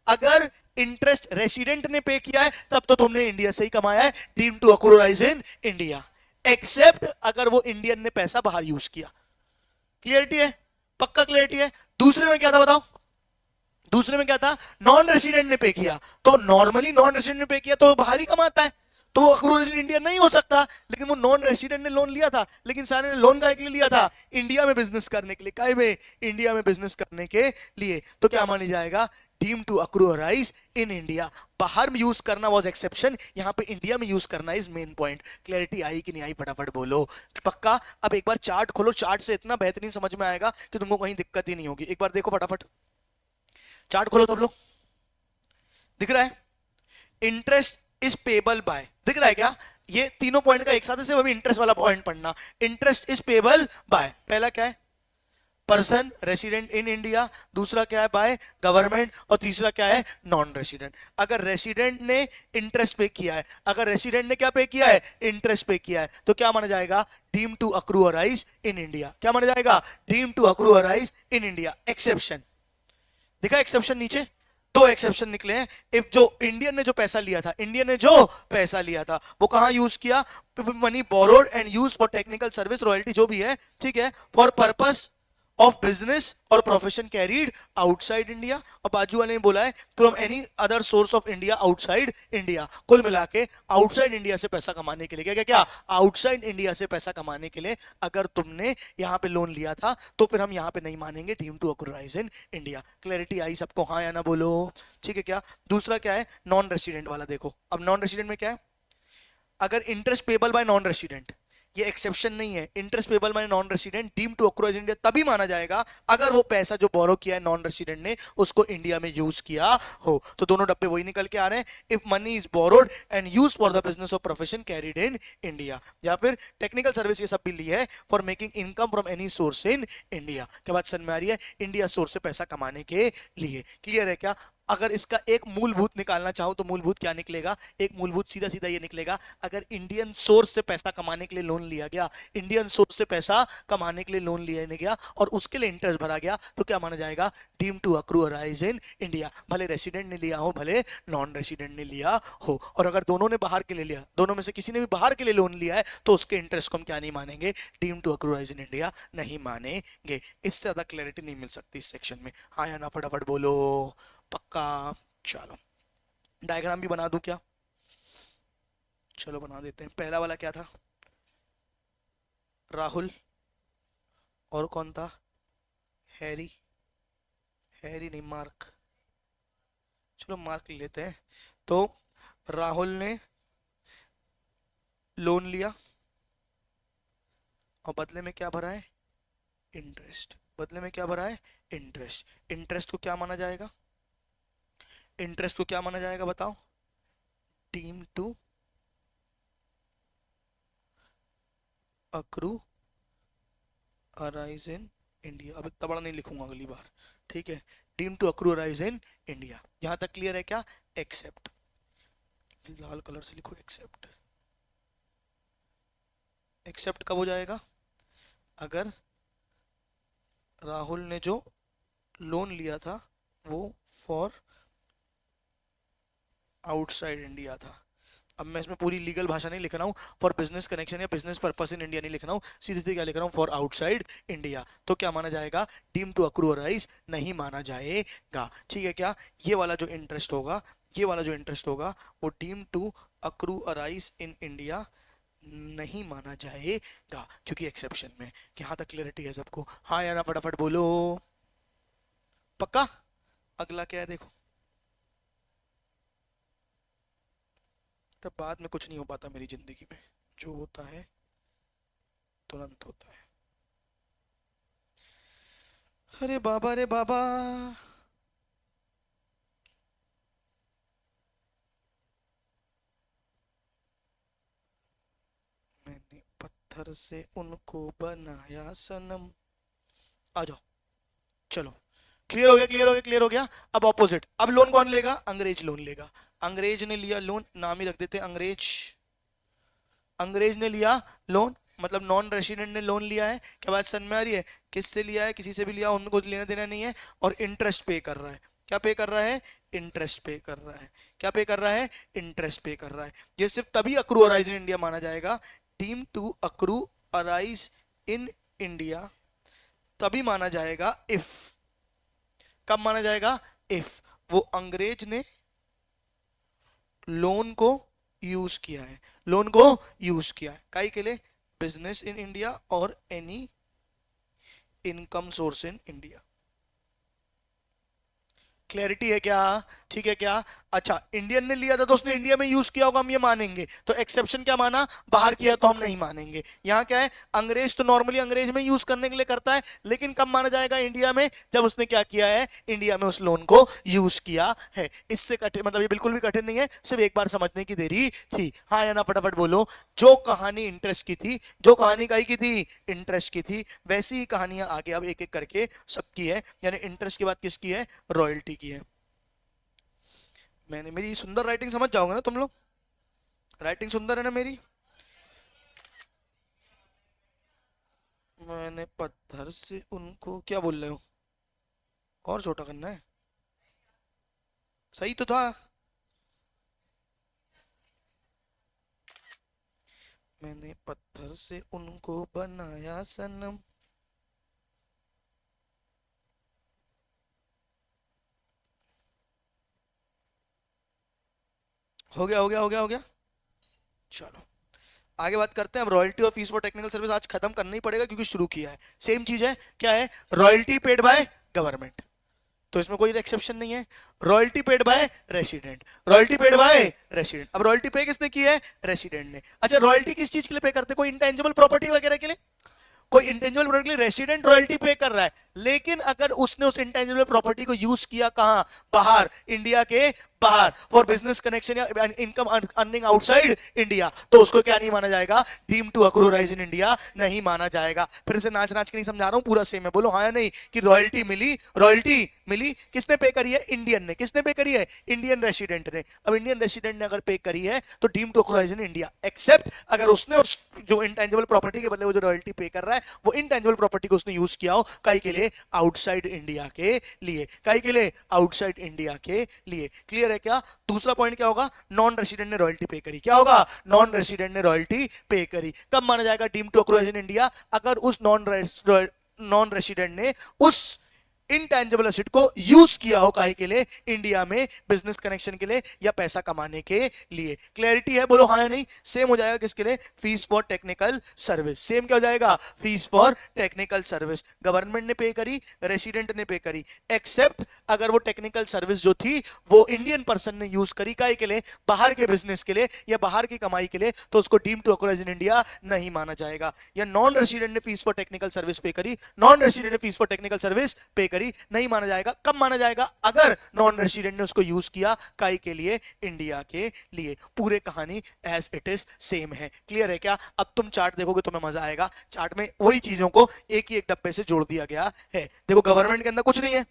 अगर इंटरेस्ट रेसिडेंट ने पे किया है तब तो तुमने इंडिया से ही कमाया है, deem to accrue arise in India, except अगर वो इंडियन ने पैसा बाहर यूज किया। क्लियरिटी है? पक्का क्लियरिटी है? दूसरे में क्या था बताओ? दूसरे में क्या था? नॉन रेसिडेंट ने पे किया, तो नॉर्मली नॉन रेसिडेंट ने पे किया तो बाहर ही कमाता है, तो वो अक्रू रेसिडेंट इंडिया नहीं हो सकता। लेकिन वो नॉन रेसिडेंट ने लोन लिया था, लेकिन सारे ने लोन काहे के लिए लिया था? इंडिया में बिजनेस करने के लिए। काहे में? इंडिया में बिजनेस करने के लिए। तो क्या मानी जाएगा? Deem to accrue arise in India. बाहर में यूज करना वाज एक्सेप्शन, यहां पे इंडिया में यूज करना इज मेन पॉइंट। क्लैरिटी आई कि नहीं आई? फटाफट बोलो। पक्का? अब एक बार चार्ट खोलो, चार्ट से इतना बेहतरीन समझ में आएगा कि तुमको कहीं दिक्कत ही नहीं होगी। एक बार देखो फटाफट, चार्ट खोलो सब लोग। दिख रहा है? इंटरेस्ट इज पेबल बाय, दिख रहा है क्या? ये तीनों पॉइंट का एक साथ है, सिर्फ अभी इंटरेस्ट वाला पॉइंट पढ़ना। इंटरेस्ट इज पेबल बाय, पहला क्या है? पर्सन रेसिडेंट इन इंडिया, दूसरा क्या है? बाय गवर्नमेंट, और तीसरा क्या है? Non resident. अगर रेसिडेंट ने इंटरेस्ट पे किया है, अगर रेसिडेंट ने क्या पे किया है? इंटरेस्ट पे किया है, तो क्या माना जाएगा? Deem to accrue arise in India. क्या माना जाएगा? Deem to accrue arise in India. Exception दिखा? एक्सेप्शन नीचे दो एक्सेप्शन निकले हैं। इफ जो इंडियन ने जो पैसा लिया था, इंडियन ने जो पैसा लिया था वो कहां यूज किया, money borrowed and use for technical service royalty जो भी है, ठीक है, फॉर पर्पस ऑफ बिजनेस और प्रोफेशन कैरीड आउटसाइड इंडिया, और बाजू वाले ने बोला है from any other source of India outside India. कुल मिला के आउटसाइड इंडिया से पैसा कमाने के लिए, क्या क्या क्या, आउटसाइड इंडिया से पैसा कमाने के लिए अगर तुमने यहां पे लोन लिया था तो फिर हम यहां पे नहीं मानेंगे, deem to accrue arise in India. Clarity आई सबको, हाँ या ना बोलो, ठीक है क्या। दूसरा क्या है, नॉन रेसिडेंट वाला देखो। अब नॉन रेसिडेंट में क्या है, अगर interest payable by non resident, ये एक्सेप्शन नहीं है, interest payable by non resident deem to accrue arise India तभी माना जाएगा अगर वो पैसा जो बोरो किया है नॉन रेसिडेंट ने उसको इंडिया में यूज किया हो। तो दोनों डब्बे वही निकल के आ रहे हैं, if money is borrowed and use for the business of profession carried in India, या फिर टेक्निकल सर्विस ये सब भी ली है for making income from any source in India. क्या बात समझ में आ रही है, इंडिया सोर्स से पैसा कमाने के लिए। क्लियर है क्या। अगर इसका एक मूलभूत निकालना चाहो तो मूलभूत क्या निकलेगा, एक मूलभूत सीधा सीधा ये निकलेगा, अगर इंडियन सोर्स से पैसा कमाने के लिए लोन लिया गया, इंडियन सोर्स से पैसा कमाने के लिए लोन लिया गया और उसके लिए इंटरेस्ट भरा गया तो क्या माना जाएगा, deem to accrue arise in India. भले रेसिडेंट ने लिया हो भले नॉन रेसिडेंट ने लिया हो, और अगर दोनों ने बाहर के लिए लिया, दोनों में से किसी ने भी बाहर के लिए लोन लिया है तो उसके इंटरेस्ट को हम क्या नहीं मानेंगे, deem to accrue arise in India नहीं मानेंगे। इससे ज्यादा क्लैरिटी नहीं मिल सकती इस सेक्शन में, हाँ या ना फटाफट बोलो, पक्का। चलो डायग्राम भी बना दूं क्या, चलो बना देते हैं। पहला वाला क्या था, राहुल और कौन था, हैरी, हैरी नहीं मार्क, चलो मार्क ले लेते हैं। तो राहुल ने लोन लिया और बदले में क्या भरा है, इंटरेस्ट, बदले में क्या भरा है, इंटरेस्ट। इंटरेस्ट को क्या माना जाएगा, इंटरेस्ट को क्या माना जाएगा बताओ, deem to accrue arise in India. अब इतना बड़ा नहीं लिखूंगा अगली बार, ठीक है, deem to accrue arise in India. यहां तक क्लियर है क्या, एक्सेप्ट, लाल कलर से लिखो एक्सेप्ट। एक्सेप्ट कब हो जाएगा, अगर राहुल ने जो लोन लिया था वो फॉर आउटसाइड इंडिया था। अब मैं इसमें पूरी लीगल भाषा नहीं लिख रहा हूँ, फॉर बिजनेस कनेक्शन या बिजनेस पर्पस इन इंडिया नहीं लिख रहा हूँ, सीधे सीधे क्या लिख रहा हूँ, फॉर आउटसाइड इंडिया। तो क्या माना जाएगा, डीम टू अक्रूराइज नहीं माना जाएगा, ठीक है क्या। ये वाला जो इंटरेस्ट होगा, ये वाला जो इंटरेस्ट होगा वो deem to accrue arise in India नहीं माना जाएगा क्योंकि एक्सेप्शन में। यहाँ तक क्लियरिटी है सबको, हाँ या ना फटाफट बोलो, पक्का। अगला क्या है देखो, तो बाद में कुछ नहीं हो पाता मेरी जिंदगी में, जो होता है तुरंत होता है। अरे बाबा रे बाबा, मैंने पत्थर से उनको बनाया सनम। आ जाओ, चलो क्लियर हो गया, क्लियर हो गया, क्लियर हो गया। अब ऑपोजिट, अब लोन कौन लेगा, अंग्रेज लोन लेगा। अंग्रेज ने लिया लोन, नाम ही रख देते अंग्रेज, अंग्रेज ने लिया लोन, मतलब नॉन रेसिडेंट ने लोन लिया है। क्या बात समझ में आ रही है, किससे लिया है, किसी से भी लिया, उनको लेना देना नहीं है, और इंटरेस्ट पे कर रहा है। क्या पे कर रहा है, इंटरेस्ट पे कर रहा है। क्या पे कर रहा है, इंटरेस्ट पे कर रहा है। ये सिर्फ तभी अक्रू अराइज इन इंडिया माना जाएगा, deem to accrue arise in India तभी माना जाएगा इफ, कब माना जाएगा, इफ वो अंग्रेज ने लोन को यूज किया है, लोन को यूज किया है काई के लिए, बिजनेस इन इंडिया और any income source in India. Clarity है क्या, ठीक है क्या। अच्छा, इंडियन ने लिया था तो उसने इंडिया में यूज किया होगा, हम ये मानेंगे, तो एक्सेप्शन क्या माना, बाहर किया तो हम नहीं मानेंगे। यहाँ क्या है, अंग्रेज तो नॉर्मली अंग्रेज में यूज करने के लिए करता है, लेकिन कब माना जाएगा, इंडिया में, जब उसने क्या किया है, इंडिया में उस लोन को यूज किया है। इससे कठिन, मतलब ये बिल्कुल भी कठिन नहीं है, सिर्फ एक बार समझने की देरी थी, हाँ या ना फटाफट बोलो। जो कहानी इंटरेस्ट की थी, जो कहानी काई की थी, इंटरेस्ट की थी, वैसी ही कहानियां आगे अब एक एक करके सबकी है, यानी इंटरेस्ट की बात किसकी है, रॉयल्टी की है। मैंने, मेरी सुंदर राइटिंग समझ जाओगे ना तुम लोग, राइटिंग सुंदर है ना मेरी। मैंने पत्थर से उनको, क्या बोल रहे हो, और छोटा करना है, सही तो था। मैंने पत्थर से उनको बनाया सनम। हो गया हो गया हो गया हो गया। चलो आगे बात करते हैं। अब रॉयल्टी और फीस फॉर टेक्निकल सर्विस आज खत्म करना ही पड़ेगा क्योंकि शुरू किया है। सेम चीज है, क्या है? रॉयल्टी पेड बाय गवर्नमेंट, तो इसमें कोई एक्सेप्शन नहीं है। Royalty paid by resident, royalty paid by resident. अब रॉयल्टी पे किसने की है? रेसिडेंट ने। अच्छा रॉयल्टी किस चीज के लिए पे करते हैं? कोई इंटेंजिबल प्रॉपर्टी वगैरह के लिए? कोई इंटेंजिबल प्रॉपर्टी के लिए रेसिडेंट रॉयल्टी पे कर रहा है, लेकिन अगर उसने उस इंटेंजिबल प्रॉपर्टी को यूज किया कहां? बाहर, इंडिया के बाहर, फॉर बिजनेस कनेक्शन या इनकम अर्निंग आउटसाइड इंडिया, तो उसको क्या नहीं माना जाएगा? Deem to accrue rise in India नहीं माना जाएगा। फिर से नाच नाच के नहीं समझा रहा हूं, पूरा सेम है, बोलो हाँ या नहीं कि रॉयल्टी मिली, रॉयल्टी मिली, किसने पे करी है? इंडियन ने। किसने पे करी है? इंडियन रेसिडेंट ने। अब इंडियन रेसिडेंट ने अगर पे करी है तो deem to accrue rise in India, except अगर उसने उस जो इंटेंजिबल प्रॉपर्टी के बदले वो जो रॉयल्टी पे कर रहा है वो इंटेंजिबल प्रॉपर्टी को उसने यूज किया हो काई के लिए? आउटसाइड इंडिया के लिए। काई के लिए? आउटसाइड इंडिया के लिए। क्लियर है क्या? दूसरा पॉइंट क्या होगा? नॉन रेसिडेंट ने रॉयल्टी पे करी। क्या होगा? नॉन रेसिडेंट ने रॉयल्टी पे करी। कब माना जाएगा deem to accrue in India? अगर उस नॉन रेसिडेंट ने उस इंटेंजिबल एसेट को यूज किया हो काहे के लिए? इंडिया में बिजनेस कनेक्शन के लिए या पैसा कमाने के लिए। क्लैरिटी है? बोलो हाँ या नहीं। सेम हो जाएगा किसके लिए? Fees for technical service. Same क्या हो जाएगा? Fees for technical service. Government ने पे करी, रेसिडेंट ने पे करी, एक्सेप्ट अगर वो टेक्निकल सर्विस जो थी वो इंडियन पर्सन ने यूज करी काहे के लिए? बाहर के बिजनेस के लिए या बाहर की कमाई के लिए, तो उसको deem to accrue in India नहीं माना जाएगा। या नॉन रेसिडेंट ने fees for technical service pay करी, नॉन रेसिडेंट ने fees for technical service pay करी, नहीं माना जाएगा। कब माना जाएगा? अगर नॉन रेसिडेंट ने उसको यूज किया काई के लिए? इंडिया के लिए। पूरे कहानी एज इट इज सेम है। क्लियर है क्या? अब तुम चार्ट देखोगे तुम्हें मजा आएगा। चार्ट में वही चीजों को एक ही एक डब्बे से जोड़ दिया गया है। देखो गवर्नमेंट के अंदर कुछ नहीं है,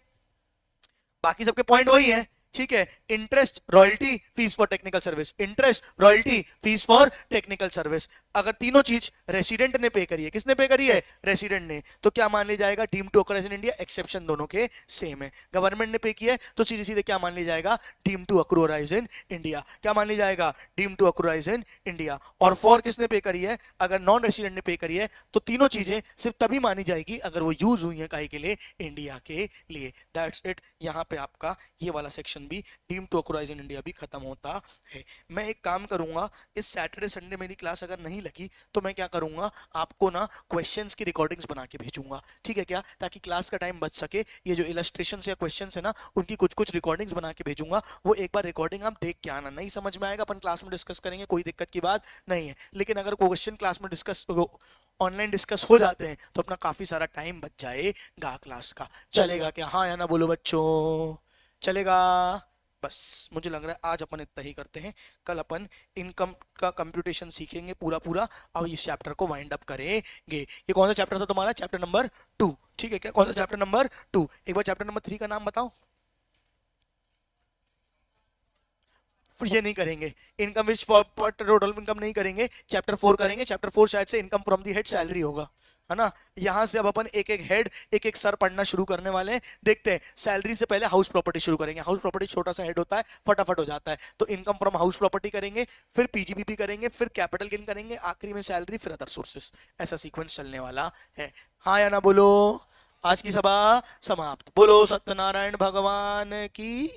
बाकी सबके पॉइंट वही है। ठीक है, interest, royalty, fees for technical service, interest, royalty, fees for technical service. अगर तीनों चीज रेसिडेंट ने पे करी है, किसने पे करी है? रेसिडेंट ने, तो क्या मान लिया जाएगा? Deem to accrue in India. Exception दोनों के सेम है। गवर्नमेंट ने पे किया है तो सीधे सीधे क्या मान लिया जाएगा? Deem to accrue in India. क्या मान लिया जाएगा? Deem to accrue in India. और फॉर किसने पे करी है? अगर नॉन रेसिडेंट ने पे करी है तो तीनों चीजें सिर्फ तभी मानी जाएगी अगर वो यूज हुई है काहे के लिए? इंडिया के लिए। That's it. यहां पे आपका ये वाला सेक्शन भी deem to accrue in India भी खत्म होता है। मैं एक काम करूंगा, इस सैटरडे संडे मेरी क्लास अगर नहीं लगी तो मैं क्या करूंगा, आपको ना क्वेश्चंस की रिकॉर्डिंग्स बना के भेजूंगा। ठीक है क्या? ताकि क्लास का टाइम बच सके। ये जो इलस्ट्रेशंस या क्वेश्चंस है ना उनकी कुछ कुछ रिकॉर्डिंग्स बना के भेजूंगा। वो एक बार रिकॉर्डिंग आप देख के आना। नहीं समझ में आएगा अपन क्लास में डिस्कस करेंगे, कोई दिक्कत की बात नहीं है। लेकिन अगर क्वेश्चन क्लास में डिस्कस ऑनलाइन डिस्कस हो जाते हैं तो अपना काफी सारा टाइम बच जाएगा क्लास का। चलेगा क्या? हाँ या ना बोलो बच्चों, चलेगा? बस मुझे लग रहा है आज अपन इतना ही करते हैं। कल अपन इनकम का कंप्यूटेशन सीखेंगे पूरा पूरा और इस चैप्टर को वाइंड अप करेंगे। ये कौन सा चैप्टर था तुम्हारा? Chapter number 2। ठीक है क्या? कौन सा? Chapter number 2। एक बार चैप्टर नंबर 3 का नाम बताओ। फिर ये नहीं करेंगे, income which for total income नहीं करेंगे। चैप्टर 4 करेंगे। चैप्टर 4 शायद से income from the head salary होगा, है ना? यहां से अब अपन एक एक हेड एक एक सर पढ़ना शुरू करने वाले हैं। देखते हैं, सैलरी से पहले हाउस प्रॉपर्टी शुरू करेंगे। हाउस प्रॉपर्टी छोटा सा हेड होता है, फटाफट हो जाता है। तो इनकम फ्रॉम हाउस प्रॉपर्टी करेंगे, फिर पीजीबीपी करेंगे, फिर कैपिटल गेन करेंगे, आखिरी में सैलरी, फिर अदर सोर्सेस। ऐसा सीक्वेंस चलने वाला है। हाँ या ना बोलो। आज की सभा समाप्त। बोलो सत्यनारायण भगवान की।